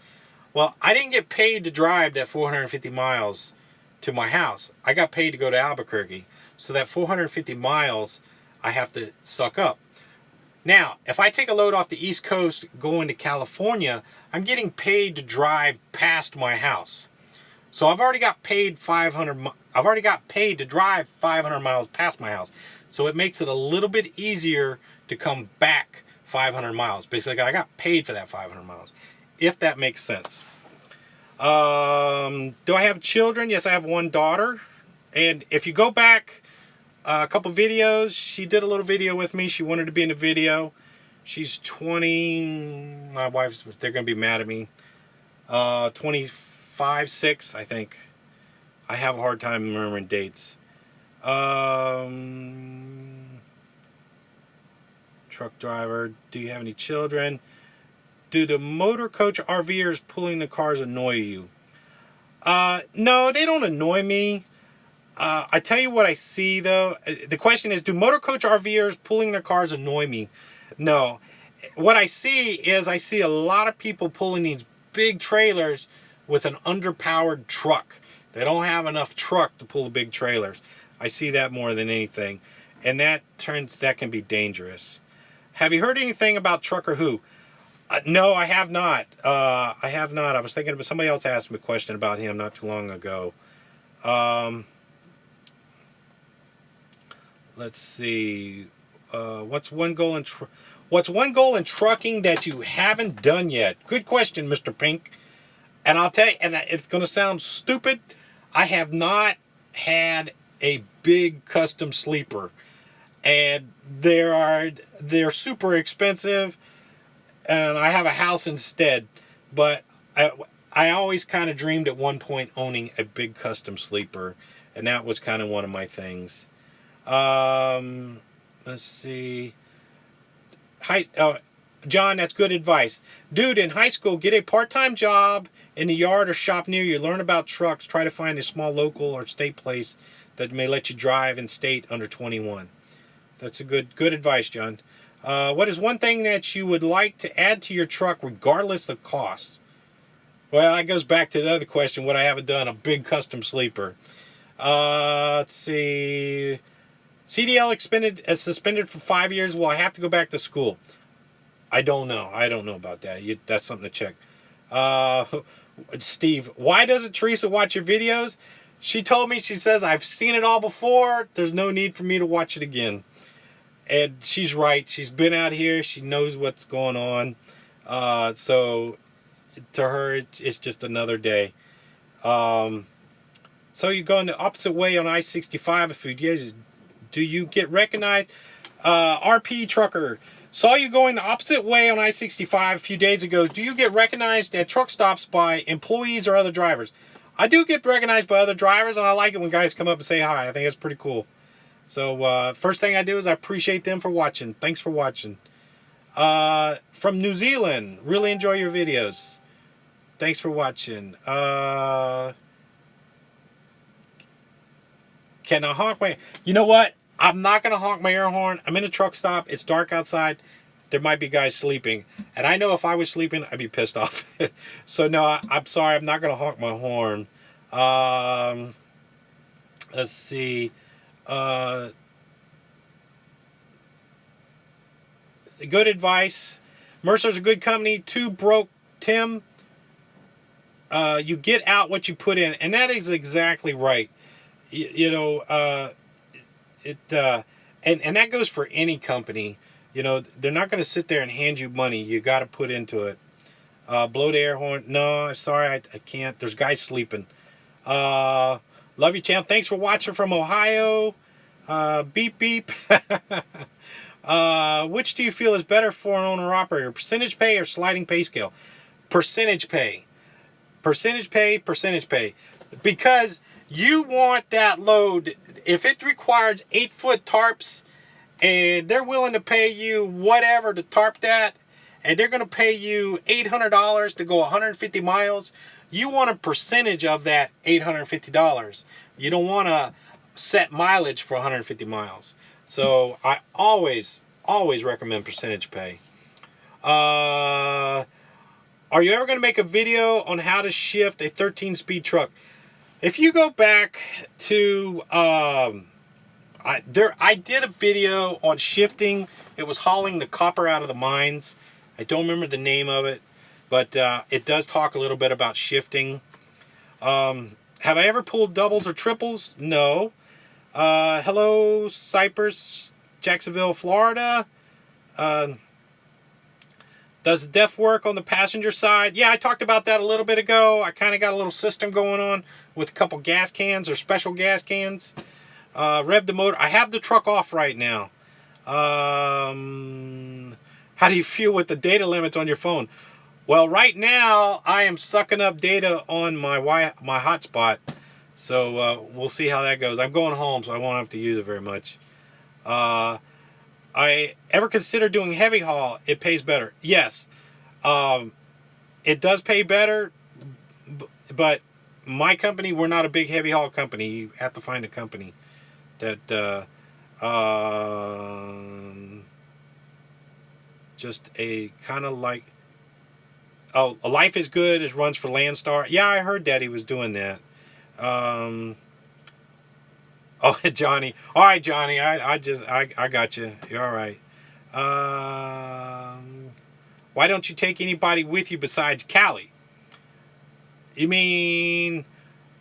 Well, I didn't get paid to drive that 450 miles to my house. I got paid to go to Albuquerque. So that 450 miles, I have to suck up. Now, if I take a load off the East Coast going to California, I'm getting paid to drive past my house. So I've already got paid to drive 500 miles past my house. So it makes it a little bit easier to come back 500 miles. Basically, I got paid for that 500 miles, if that makes sense. Do I have children? Yes, I have one daughter. And if you go back a couple videos, she did a little video with me. She wanted to be in a video. She's 20. My wife's, they're going to be mad at me. 25, 6, I think. I have a hard time remembering dates. Truck driver. Do you have any children? Do the motor coach RVers pulling the cars annoy you? No, they don't annoy me. I tell you what I see, though. The question is, do motor coach RVers pulling their cars annoy me? No. What I see is I see a lot of people pulling these big trailers with an underpowered truck. They don't have enough truck to pull the big trailers. I see that more than anything. And that can be dangerous. Have you heard anything about Trucker Who? No, I have not. I was thinking about somebody else asked me a question about him not too long ago. Let's see. What's one goal in trucking that you haven't done yet? Good question, Mr. Pink. And I'll tell you, and it's going to sound stupid, I have not had a big custom sleeper. And they're super expensive, and I have a house instead. But I always kind of dreamed at one point owning a big custom sleeper, and that was kind of one of my things. Let's see. John, that's good advice. Dude, in high school, get a part-time job in the yard or shop near you. Learn about trucks. Try to find a small local or state place that may let you drive in state under 21. That's a good advice, John. What is one thing that you would like to add to your truck regardless of cost? Well, that goes back to the other question, what I haven't done, a big custom sleeper. Let's see. CDL suspended for 5 years. Will I have to go back to school? I don't know. I don't know about that. That's something to check. Steve, why doesn't Teresa watch your videos? She told me, she says, I've seen it all before. There's no need for me to watch it again. And she's right. She's been out here. She knows what's going on. So to her, it's just another day. So you're going the opposite way on I-65 a few days. Do you get recognized? RP Trucker, saw you going the opposite way on I-65 a few days ago. Do you get recognized at truck stops by employees or other drivers? I do get recognized by other drivers, and I like it when guys come up and say hi. I think it's pretty cool. So first thing I do is I appreciate them for watching. Thanks for watching. From New Zealand, really enjoy your videos. Thanks for watching. Can I honk my... You know what? I'm not going to honk my air horn. I'm in a truck stop. It's dark outside. There might be guys sleeping. And I know if I was sleeping, I'd be pissed off. So no, I'm sorry. I'm not going to honk my horn. Let's see. Good advice. Mercer's a good company. Too broke, Tim. You get out what you put in. And that is exactly right. And that goes for any company. You know, they're not going to sit there and hand you money. You got to put into it. Blow the air horn. No, sorry, I can't. There's guys sleeping. Love your channel. Thanks for watching from Ohio. Beep, beep. Which do you feel is better for an owner-operator? Percentage pay or sliding pay scale? Percentage pay. Percentage pay, percentage pay. Because you want that load. If it requires 8-foot tarps and they're willing to pay you whatever to tarp that, and they're going to pay you $800 to go 150 miles, you want a percentage of that $850. You don't want to set mileage for 150 miles. So I always recommend percentage pay. Are you ever going to make a video on how to shift a 13-speed truck? If you go back to, I did a video on shifting. It was hauling the copper out of the mines. I don't remember the name of it, but it does talk a little bit about shifting. Have I ever pulled doubles or triples? No. Hello, Cypress, Jacksonville, Florida. Does the DEF work on the passenger side? Yeah, I talked about that a little bit ago. I kind of got a little system going on with a couple gas cans or special gas cans. Rev the motor. I have the truck off right now. How do you feel with the data limits on your phone? Well, right now I am sucking up data on my hotspot. So we'll see how that goes. I'm going home, so I won't have to use it very much. I ever consider doing heavy haul? It pays better. Yes. It does pay better, but my company, we're not a big heavy haul company. You have to find a company that just a kind of like, oh, a Life is Good. It runs for Landstar. Yeah, I heard that he was doing that. Oh, Johnny. All right, Johnny. I got you. You're all right. Why don't you take anybody with you besides Callie? You mean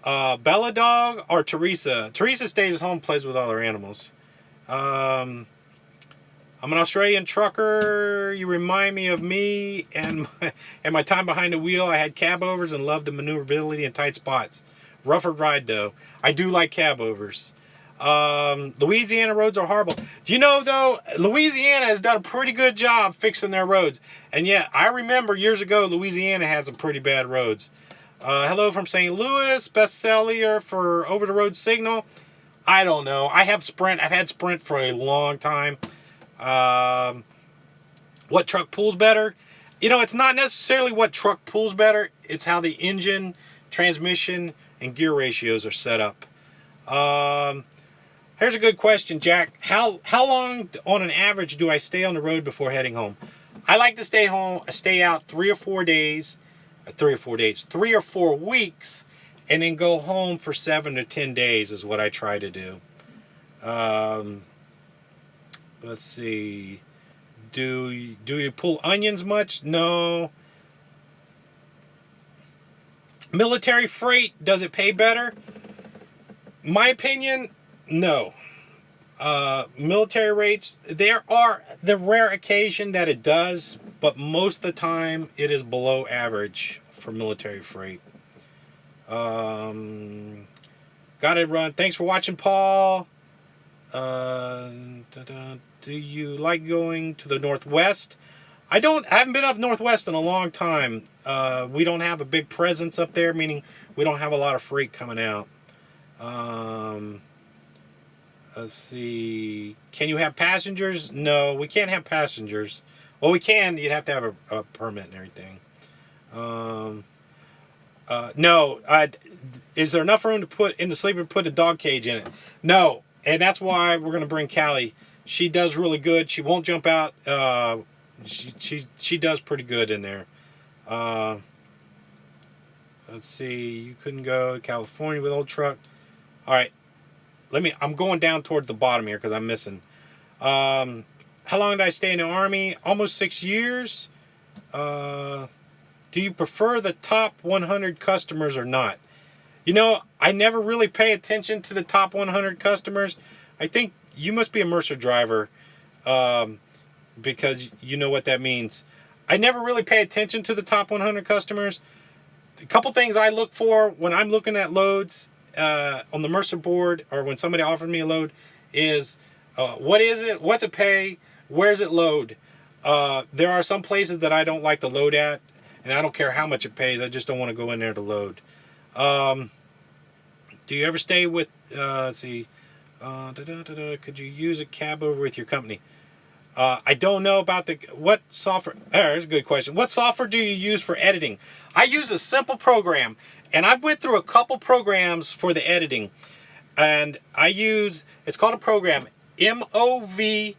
Bella Dog or Teresa? Teresa stays at home and plays with other animals. I'm an Australian trucker. You remind me of me and my time behind the wheel. I had cab overs and loved the maneuverability in tight spots. Rougher ride, though. I do like cab overs. Louisiana roads are horrible. Do you know, though, Louisiana has done a pretty good job fixing their roads. And yet, I remember years ago, Louisiana had some pretty bad roads. Hello from St. Louis. Best seller for over-the-road signal. I don't know. I have Sprint. I've had Sprint for a long time. What truck pulls better? You know, it's not necessarily what truck pulls better. It's how the engine, transmission, and gear ratios are set up. Here's a good question, Jack. How long on an average do I stay on the road before heading home? I like to stay out 3 or 4 weeks, and then go home for 7 to 10 days is what I try to do. Let's see. Do you pull onions much? No. Military freight, does it pay better? My opinion, no. Military rates, there are the rare occasion that it does, but most of the time it is below average for military freight. Got to run. Thanks for watching, Paul. Do you like going to the Northwest? I haven't been up Northwest in a long time. We don't have a big presence up there, meaning we don't have a lot of freight coming out. Let's see. Can you have passengers? No, we can't have passengers. Well, we can. You'd have to have a permit and everything. No. Is there enough room to put in the sleeper to put a dog cage in it? No. And that's why we're going to bring Callie. She does really good. She won't jump out. She does pretty good in there. Let's see. You couldn't go to California with old truck. All right. I'm going down toward the bottom here because I'm missing. How long did I stay in the Army? Almost 6 years. Do you prefer the top 100 customers or not? You know, I never really pay attention to the top 100 customers. I think you must be a Mercer driver because you know what that means. I never really pay attention to the top 100 customers. A couple things I look for when I'm looking at loads on the Mercer board, or when somebody offers me a load, is what is it? What's it pay? Where's it load? There are some places that I don't like to load at, and I don't care how much it pays. I just don't want to go in there to load. Do you ever stay with, let's see, could you use a cab over with your company? I don't know about what software. There's a good question. What software do you use for editing? I use a simple program, and I went through a couple programs for the editing, and it's called a program, MOVAVI.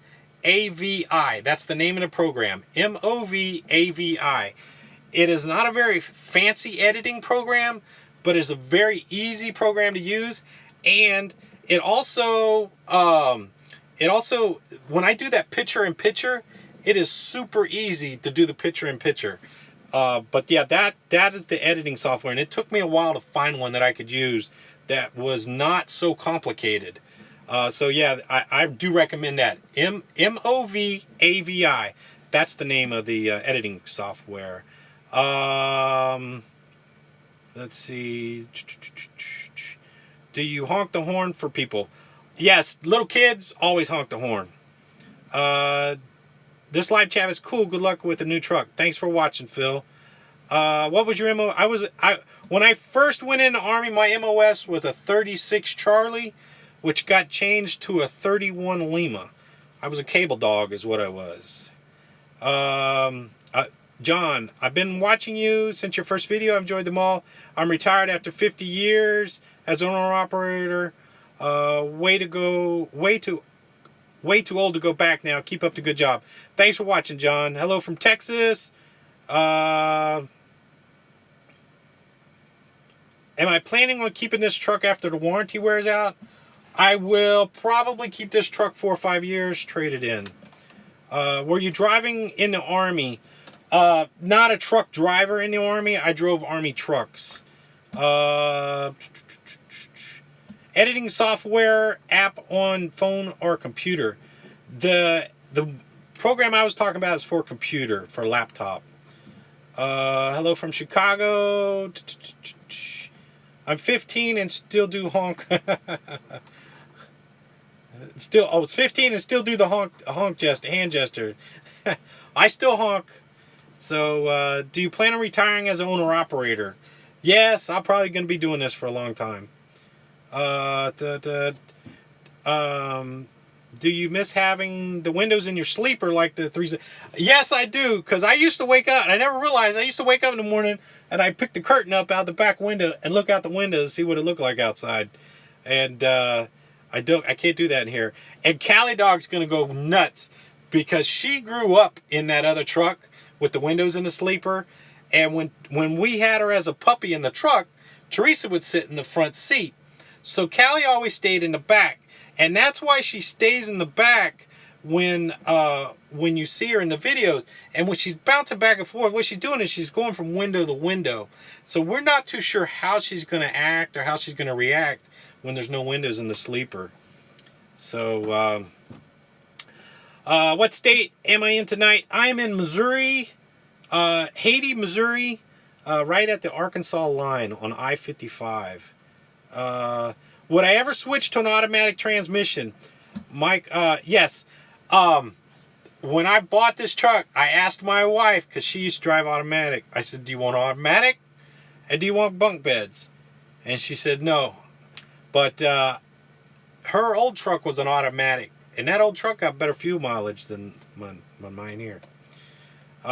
That's the name of the program, MOVAVI. It is not a very fancy editing program, but it's a very easy program to use, and it also when I do that picture-in-picture, it is super easy to do the picture-in-picture. But yeah, that is the editing software, and it took me a while to find one that I could use that was not so complicated. So yeah, I do recommend that. MOVAVI. That's the name of the editing software. Let's see. Do you honk the horn for people? Yes, little kids always honk the horn. This live chat is cool. Good luck with the new truck. Thanks for watching, Phil. What was your MO? When I first went in the Army, my MOS was a 36 Charlie, which got changed to a 31 Lima. I was a cable dog is what I was. John, I've been watching you since your first video. I've enjoyed them all. I'm retired after 50 years as owner-operator. Way too old to go back now. Keep up the good job. Thanks for watching, John. Hello from Texas. Am I planning on keeping this truck after the warranty wears out? I will probably keep this truck 4 or 5 years, trade it in. Were you driving in the Army? Not a truck driver in the Army. I drove Army trucks. Editing software app on phone or computer. The program I was talking about is for computer, for laptop. Hello from Chicago. I'm 15 and still do honk. It's 15 and still do the honk gesture, hand gesture. I still honk. So, do you plan on retiring as an owner-operator? Yes, I'm probably going to be doing this for a long time. Do you miss having the windows in your sleeper like the 3? Yes, I do, because I used to wake up, and I never realized, I used to wake up in the morning, and I'd pick the curtain up out the back window and look out the window to see what it looked like outside. And I can't do that in here. And Callie Dog's going to go nuts, because she grew up in that other truck with the windows in the sleeper. And when we had her as a puppy in the truck, Teresa would sit in the front seat. So Callie always stayed in the back. And that's why she stays in the back when you see her in the videos. And when she's bouncing back and forth, what she's doing is she's going from window to window. So we're not too sure how she's going to act or how she's going to react when there's no windows in the sleeper. So, what state am I in tonight? I'm in Missouri, Haiti, Missouri, right at the Arkansas line on I-55. Would I ever switch to an automatic transmission? Mike, yes. When I bought this truck, I asked my wife, because she used to drive automatic. I said, do you want automatic? And do you want bunk beds? And she said no. But her old truck was an automatic. And that old truck got better fuel mileage than mine here. Do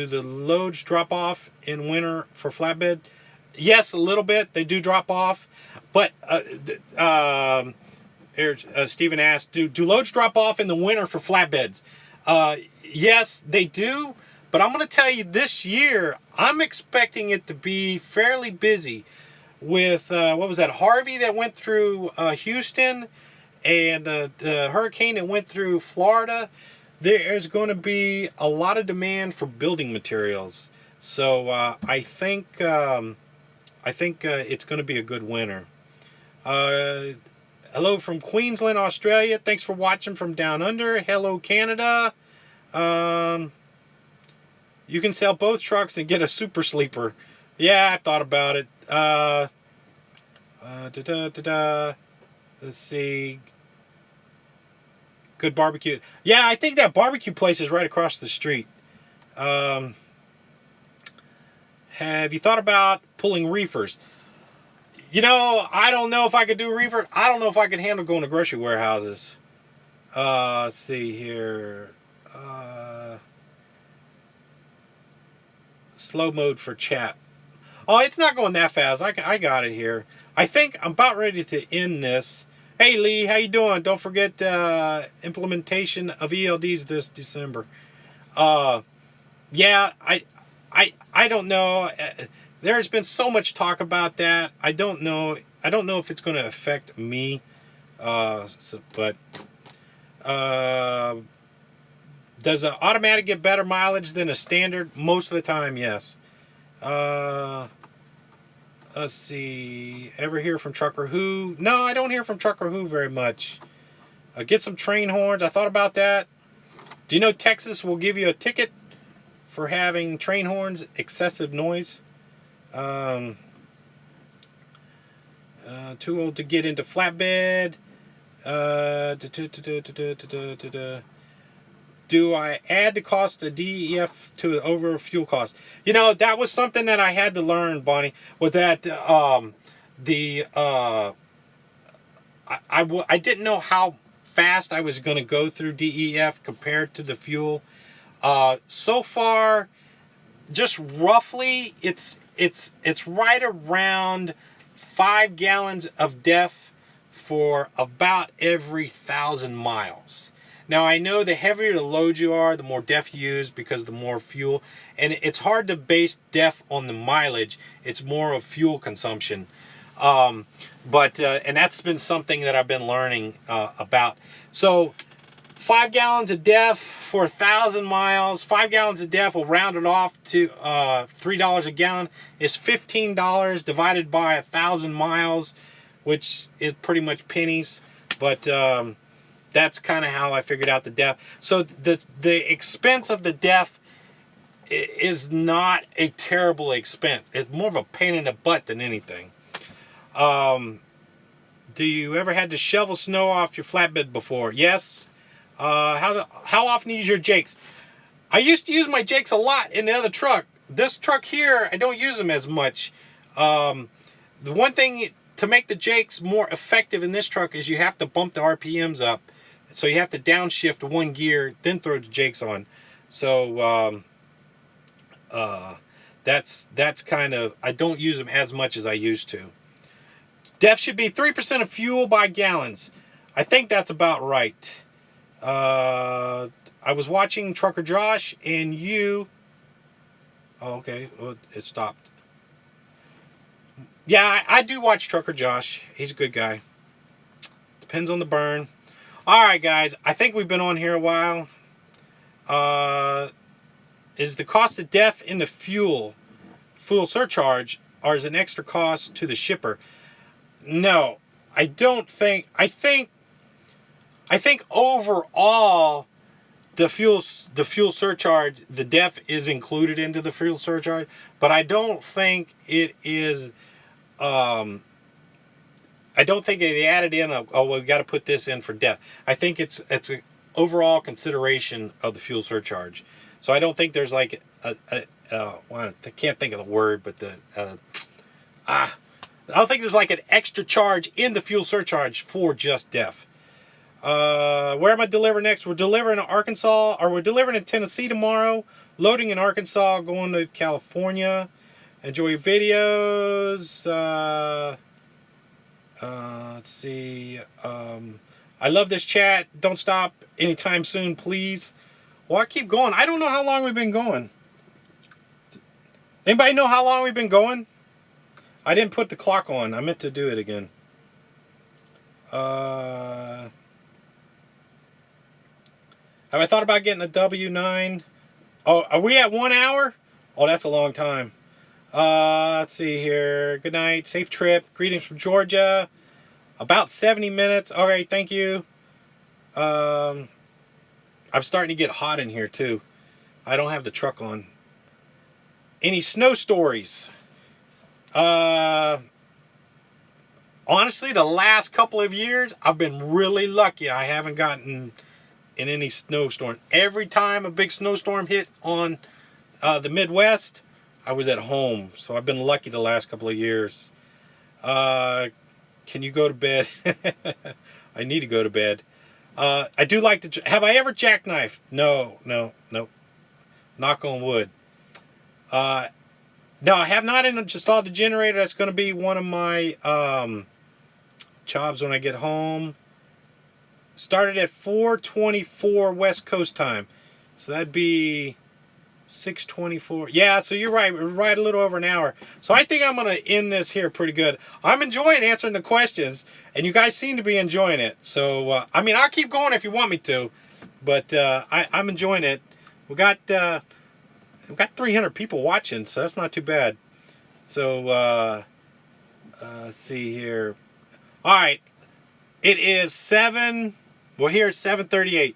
the loads drop off in winter for flatbed? Yes, a little bit. They do drop off. But Stephen asked, do loads drop off in the winter for flatbeds? Yes, they do. But I'm going to tell you, this year, I'm expecting it to be fairly busy with, what was that, Harvey that went through Houston, and the hurricane that went through Florida. There's going to be a lot of demand for building materials. So I think it's going to be a good winter. Hello from Queensland, Australia. Thanks for watching from down under. Hello, Canada. You can sell both trucks and get a super sleeper. Yeah, I thought about it. Let's see. Good barbecue. Yeah, I think that barbecue place is right across the street. Have you thought about pulling reefers? You know, I don't know if I could do reefer. I don't know if I could handle going to grocery warehouses. Let's see here. Slow mode for chat. Oh, it's not going that fast. I got it here. I think I'm about ready to end this. Hey Lee, how you doing? Don't forget implementation of ELDs this December. Yeah, I don't know. There's been so much talk about that. I don't know if it's going to affect me. Does an automatic get better mileage than a standard? Most of the time, yes. Let's see. Ever hear from Trucker Who? No, I don't hear from Trucker Who very much. Get some train horns. I thought about that. Do you know Texas will give you a ticket for having train horns? Excessive noise. Too old to get into flatbed. Do I add the cost of DEF to over fuel cost? You know, that was something that I had to learn, Bonnie, was that I didn't know how fast I was going to go through DEF compared to the fuel. So far, just roughly, it's right around 5 gallons of DEF for about every 1,000 miles. Now, I know the heavier the load you are, the more DEF you use because the more fuel. And it's hard to base DEF on the mileage. It's more of fuel consumption. And that's been something that I've been learning about. So 5 gallons of DEF for 1,000 miles. 5 gallons of DEF will round it off to $3 a gallon. It's $15 divided by 1,000 miles, which is pretty much pennies. But that's kind of how I figured out the DEF. So the expense of the DEF is not a terrible expense. It's more of a pain in the butt than anything. Do you ever had to shovel snow off your flatbed before? Yes. How often do you use your jakes? I used to use my jakes a lot in the other truck. This truck here, I don't use them as much. The one thing to make the jakes more effective in this truck is you have to bump the RPMs up. So you have to downshift one gear, then throw the jakes on. So that's kind of, I don't use them as much as I used to. DEF should be 3% of fuel by gallons. I think that's about right. I was watching Trucker Josh and you. Oh, okay. Well, it stopped. Yeah, I do watch Trucker Josh. He's a good guy. Depends on the burn. All right, guys. I think we've been on here a while. Is the cost of DEF in the fuel surcharge, or is it an extra cost to the shipper? No, I don't think. I think overall, the fuel surcharge, the DEF is included into the fuel surcharge, but I don't think it is. I don't think they added in we've got to put this in for DEF. I think it's an overall consideration of the fuel surcharge. So I don't think there's like well, I can't think of the word, but I don't think there's like an extra charge in the fuel surcharge for just DEF. Where am I delivering next? We're delivering in Arkansas, or we're delivering in Tennessee tomorrow. Loading in Arkansas, going to California. Enjoy your videos. Let's see. I love this chat. Don't stop anytime soon, please. Well, I keep going. I don't know how long we've been going. Anybody know how long we've been going? I didn't put the clock on. I meant to do it again. Have I thought about getting a W9? Oh, are we at 1 hour? Oh, that's a long time. Let's see here. Good night. Safe trip. Greetings from Georgia. About 70 minutes. All right, thank you. I'm starting to get hot in here, too. I don't have the truck on. Any snow stories? Honestly, the last couple of years, I've been really lucky. I haven't gotten in any snowstorm. Every time a big snowstorm hit on the Midwest, I was at home. So I've been lucky the last couple of years. Can you go to bed? I need to go to bed. I do like to... Have I ever jackknifed? No. Knock on wood. No, I have not installed the generator. That's going to be one of my jobs when I get home. Started at 4:24 West Coast time. So that'd be 6:24. Yeah, so you're right. We're right a little over an hour. So I think I'm going to end this here pretty good. I'm enjoying answering the questions, and you guys seem to be enjoying it. So, I mean, I'll keep going if you want me to, but I'm enjoying it. We've got 300 people watching, so that's not too bad. So, let's see here. All right. It is 7. We're here at 7:38.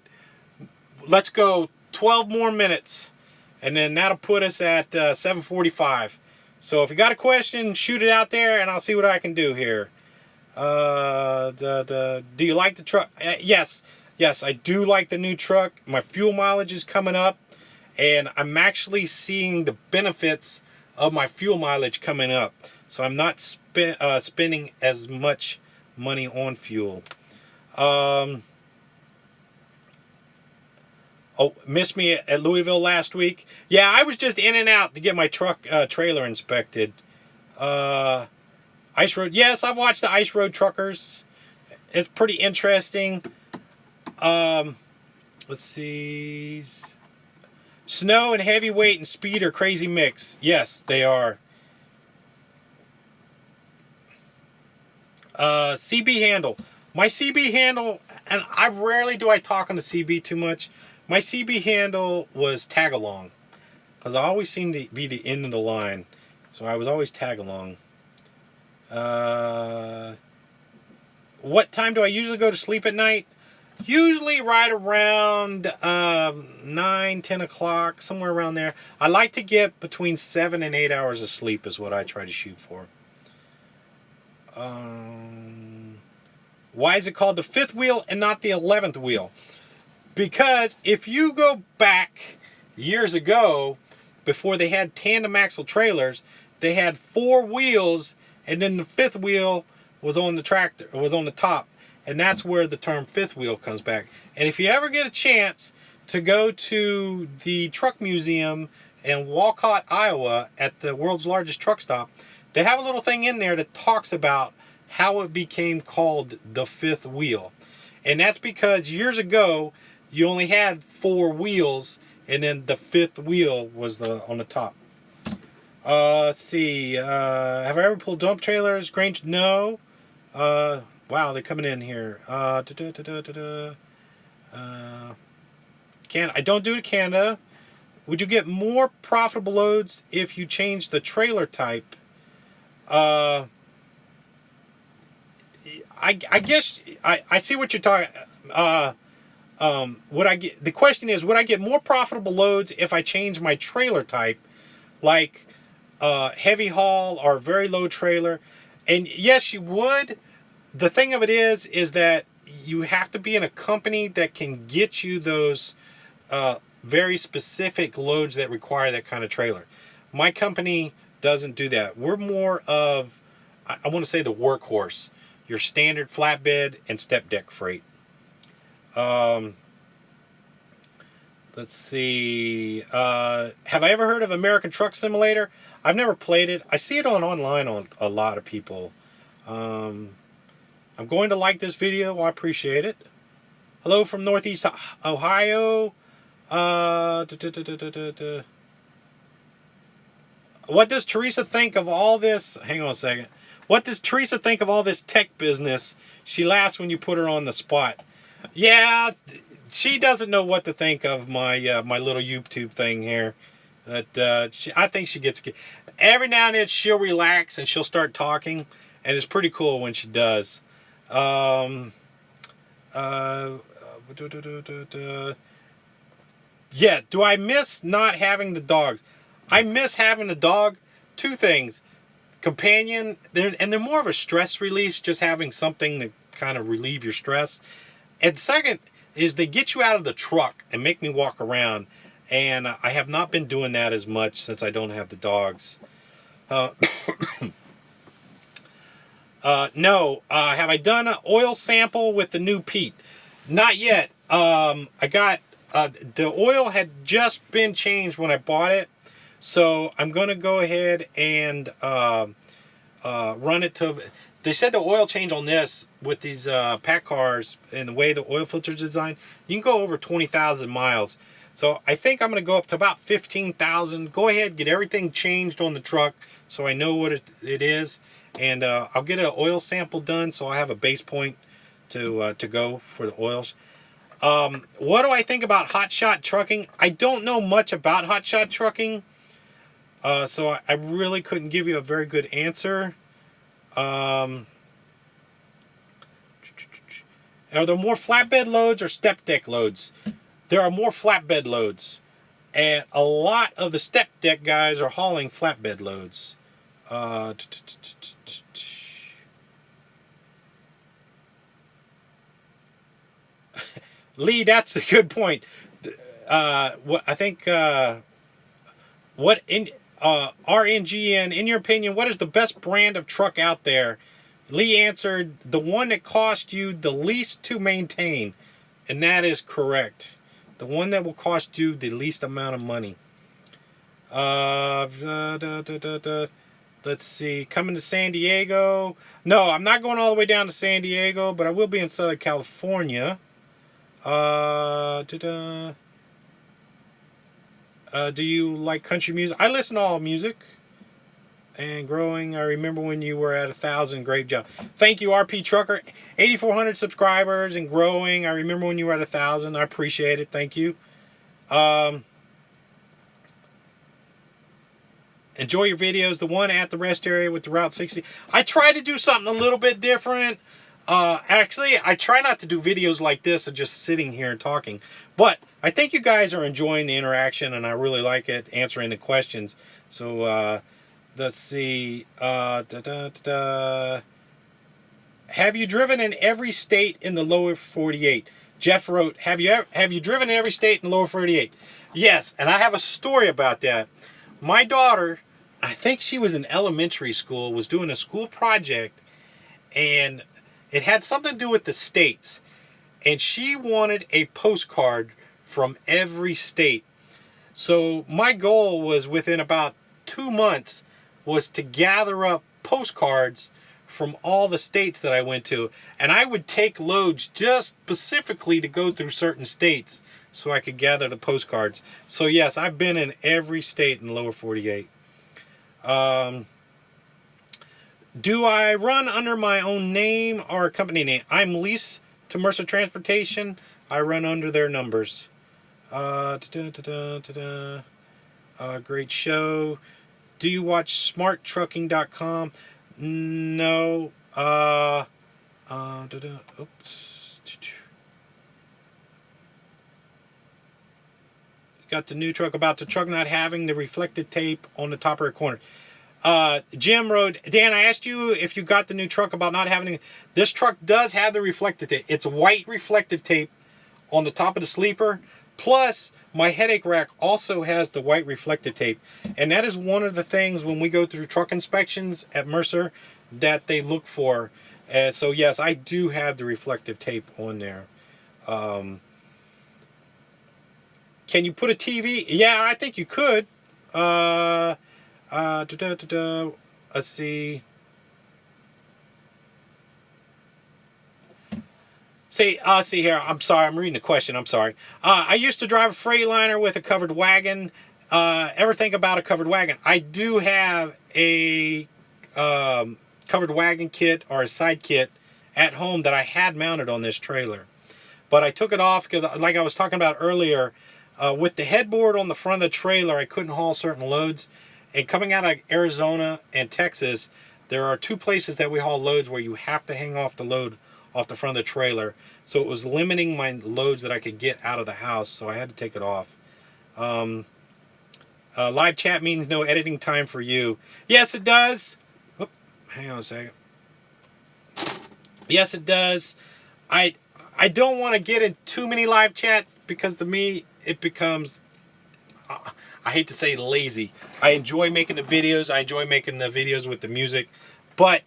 Let's go 12 more minutes, and then that'll put us at 7:45. So if you got a question, shoot it out there, and I'll see what I can do here. Do you like the truck? Yes, I do like the new truck. My fuel mileage is coming up, and I'm actually seeing the benefits of my fuel mileage coming up. So I'm not spending as much money on fuel. Oh, missed me at Louisville last week. Yeah, I was just in and out to get my truck trailer inspected. Ice Road. Yes, I've watched the Ice Road Truckers. It's pretty interesting. Let's see. Snow and heavyweight and speed are crazy mix. Yes, they are. CB handle. My CB handle, and I rarely do I talk on the CB too much. My CB handle was tag along, because I always seem to be the end of the line, so I was always tag along. What time do I usually go to sleep at night? Usually right around 9, 10 o'clock, somewhere around there. I like to get between 7 and 8 hours of sleep is what I try to shoot for. Why is it called the 5th wheel and not the 11th wheel? Because if you go back years ago, before they had tandem axle trailers, they had 4 wheels, and then the 5th wheel was on the tractor, was on the top, and that's where the term 5th wheel comes back. And if you ever get a chance to go to the truck museum in Walcott, Iowa, at the world's largest truck stop, they have a little thing in there that talks about how it became called the 5th wheel. And that's because years ago, you only had 4 wheels, and then the 5th wheel was on the top. Let's see. Have I ever pulled dump trailers? Grange? No. Wow, they're coming in here. I don't do it in Canada. Would you get more profitable loads if you change the trailer type? I guess I see what you're talking. Would I get? The question is, would I get more profitable loads if I change my trailer type, like heavy haul or very low trailer? And yes, you would. The thing of it is that you have to be in a company that can get you those very specific loads that require that kind of trailer. My company doesn't do that. We're more of, I want to say, the workhorse. Your standard flatbed and step deck freight. Let's see. Have I ever heard of American Truck Simulator? I've never played it. I see it online on a lot of people. I'm going to like this video. I appreciate it. Hello from Northeast Ohio. What does Teresa think of all this? Hang on a second. What does Teresa think of all this tech business? She laughs when you put her on the spot. Yeah, she doesn't know what to think of my my little YouTube thing here. But I think she gets... Every now and then she'll relax and she'll start talking. And it's pretty cool when she does. Yeah, do I miss not having the dogs? I miss having the dog. Two things. Companion, they're more of a stress relief, just having something to kind of relieve your stress. And second is they get you out of the truck and make me walk around. And I have not been doing that as much since I don't have the dogs. No. Have I done an oil sample with the new Pete? Not yet. I got... the oil had just been changed when I bought it. So I'm going to go ahead and run it to... They said the oil change on this with these pack cars and the way the oil filter is designed, you can go over 20,000 miles. So I think I'm going to go up to about 15,000. Go ahead, get everything changed on the truck so I know what it is. And I'll get an oil sample done so I have a base point to go for the oils. What do I think about hotshot trucking? I don't know much about hotshot trucking. So I really couldn't give you a very good answer. Are there more flatbed loads or step deck loads? There are more flatbed loads. And a lot of the step deck guys are hauling flatbed loads. Lee, that's a good point. What I think, what in RNGN, in your opinion, what is the best brand of truck out there? Lee answered, the one that cost you the least to maintain, and that is correct. The one that will cost you the least amount of money. Let's see, coming to San Diego. No, I'm not going all the way down to San Diego, but I will be in Southern California. Do you like country music? I listen to all music. And growing. I remember when you were at 1,000. Great job. Thank you, RP Trucker. 8,400 subscribers and growing. I remember when you were at 1,000. I appreciate it. Thank you. Enjoy your videos. The one at the rest area with the Route 60. I try to do something a little bit different. Actually, I try not to do videos like this of just sitting here and talking. But I think you guys are enjoying the interaction, and I really like it, answering the questions. So, let's see. Have you driven in every state in the lower 48? Jeff wrote, have you driven in every state in the lower 48? Yes, and I have a story about that. My daughter, I think she was in elementary school, was doing a school project, and it had something to do with the states. And she wanted a postcard from every state. So my goal was within about 2 months was to gather up postcards from all the states that I went to. And I would take loads just specifically to go through certain states so I could gather the postcards. So yes, I've been in every state in the lower 48. Do I run under my own name or company name? I'm leased to Mercer Transportation. I run under their numbers. Great show. Do you watch smarttrucking.com? No. Oops. Got the new truck about the truck not having the reflective tape on the top rear corner. Jim wrote, Dan, I asked you if you got the new truck about not having... This truck does have the reflective tape. It's white reflective tape on the top of the sleeper. Plus, my headache rack also has the white reflective tape. And that is one of the things when we go through truck inspections at Mercer that they look for. So, yes, I do have the reflective tape on there. Can you put a TV? Yeah, I think you could. Let's see. See here. I'm sorry. I'm reading the question. I'm sorry. I used to drive a Freightliner with a covered wagon. Ever think about a covered wagon? I do have a covered wagon kit or a side kit at home that I had mounted on this trailer. But I took it off because, like I was talking about earlier, with the headboard on the front of the trailer, I couldn't haul certain loads. And coming out of Arizona and Texas, there are two places that we haul loads where you have to hang off the load off the front of the trailer. So it was limiting my loads that I could get out of the house, so I had to take it off. Live chat means no editing time for you. Yes, it does. Oop, hang on a second. Yes, it does. I don't want to get in too many live chats because to me it becomes, I hate to say lazy. I enjoy making the videos. I enjoy making the videos with the music. But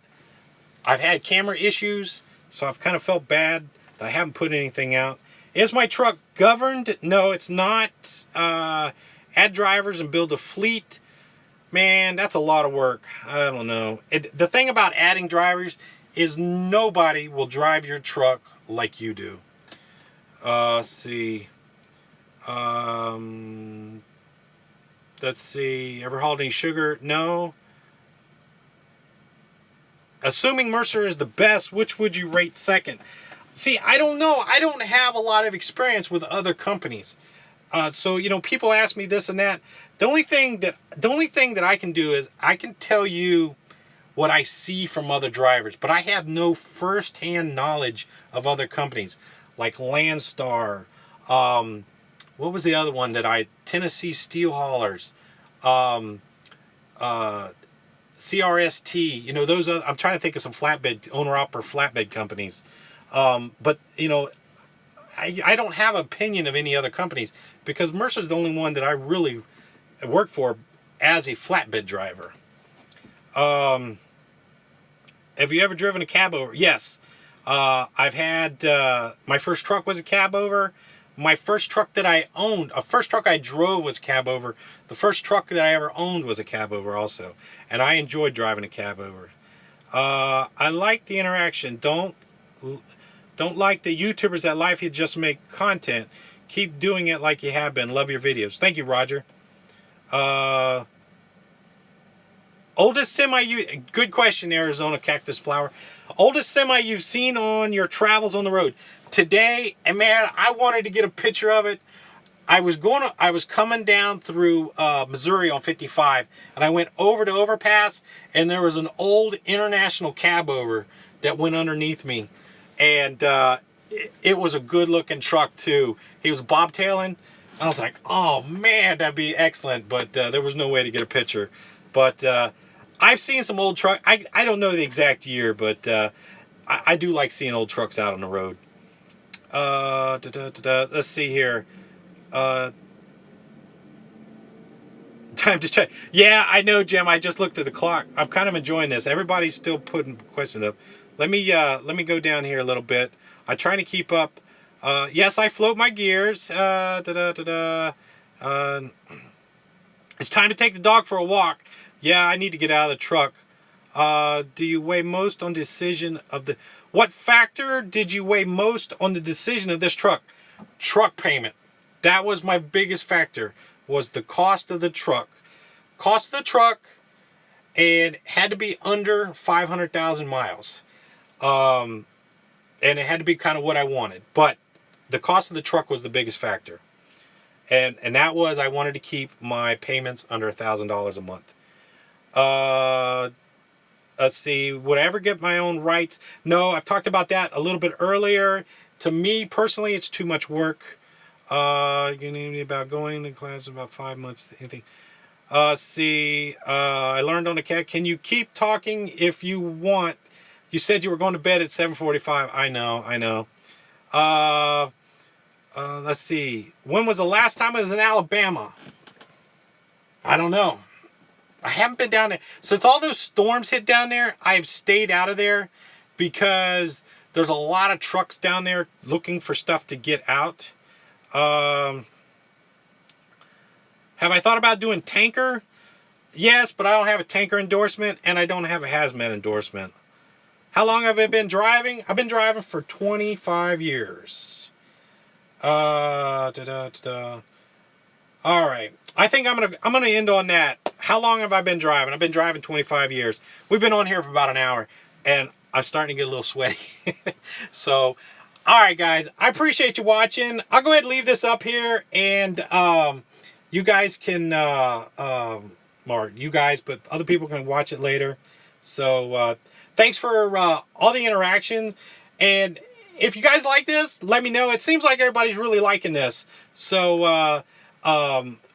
I've had camera issues, so I've kind of felt bad that I haven't put anything out. Is my truck governed? No, it's not. Add drivers and build a fleet. Man, that's a lot of work. I don't know. The thing about adding drivers is nobody will drive your truck like you do. Let's see. Let's see. Ever hauled any sugar? No. Assuming Mercer is the best, which would you rate second? See, I don't know. I don't have a lot of experience with other companies. So, you know, people ask me this and that. The only thing that I can do is I can tell you what I see from other drivers, but I have no first-hand knowledge of other companies like Landstar. What was the other one that Tennessee Steel Haulers, CRST, you know, those are, I'm trying to think of some flatbed, owner-operator flatbed companies. But, you know, I don't have an opinion of any other companies because Mercer's the only one that I really work for as a flatbed driver. Have you ever driven a cab over? Yes. I've had, my first truck was a cab over. My first truck that I owned, first truck I drove was cab over. The first truck that I ever owned was a cab over also. And I enjoyed driving a cab over. I like the interaction. Don't like the YouTubers that live here just make content. Keep doing it like you have been. Love your videos. Thank you, Roger. Oldest semi, good question, Arizona Cactus Flower. Oldest semi you've seen on your travels on the road. Today, and man, I wanted to get a picture of it. I was coming down through Missouri on 55, and I went over the overpass, and there was an old international cab over that went underneath me. And it was a good looking truck too. He was bobtailing. I was like, oh man, that'd be excellent. But there was no way to get a picture. But I've seen some old trucks. I don't know the exact year, but I do like seeing old trucks out on the road. Let's see here. Time to check. Yeah, I know, Jim. I just looked at the clock. I'm kind of enjoying this. Everybody's still putting questions up. Let me go down here a little bit. I'm trying to keep up. Yes, I float my gears. It's time to take the dog for a walk. Yeah, I need to get out of the truck. Do you weigh most on decision of the... What factor did you weigh most on the decision of this truck? Truck payment. That was my biggest factor, was the cost of the truck. Cost of the truck, and had to be under 500,000 miles. And it had to be kind of what I wanted. But the cost of the truck was the biggest factor. And that was, I wanted to keep my payments under $1,000 a month. Let's see, would I ever get my own rights? No, I've talked about that a little bit earlier. To me, personally, it's too much work. You need about going to class about 5 months, anything. See, I learned on the cat. Can you keep talking if you want? You said you were going to bed at 7:45. I know. Let's see. When was the last time I was in Alabama? I don't know. I haven't been down there. Since all those storms hit down there, I've stayed out of there because there's a lot of trucks down there looking for stuff to get out. Have I thought about doing tanker? Yes, but I don't have a tanker endorsement and I don't have a hazmat endorsement. How long have I been driving? I've been driving for 25 years. All right. I think I'm gonna end on that. How long have I been driving? I've been driving 25 years. We've been on here for about an hour, and I'm starting to get a little sweaty. So, all right, guys. I appreciate you watching. I'll go ahead and leave this up here, and you guys can, or you guys, but other people can watch it later. So, thanks for all the interaction, and if you guys like this, let me know. It seems like everybody's really liking this. So,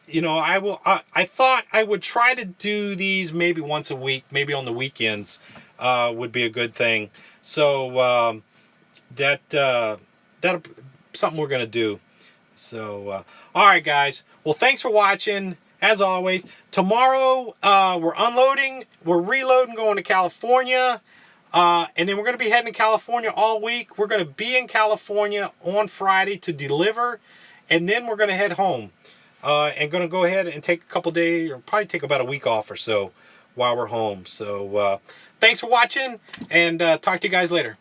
you know, I thought I would try to do these maybe once a week, maybe on the weekends, would be a good thing. So, that's something we're going to do. So, all right, guys. Well, thanks for watching. As always, tomorrow, we're unloading, we're reloading, going to California. And then we're going to be heading to California all week. We're going to be in California on Friday to deliver. And then we're going to head home. And going to go ahead and take a couple days, or probably take about a week off or so while we're home. So, thanks for watching, and talk to you guys later.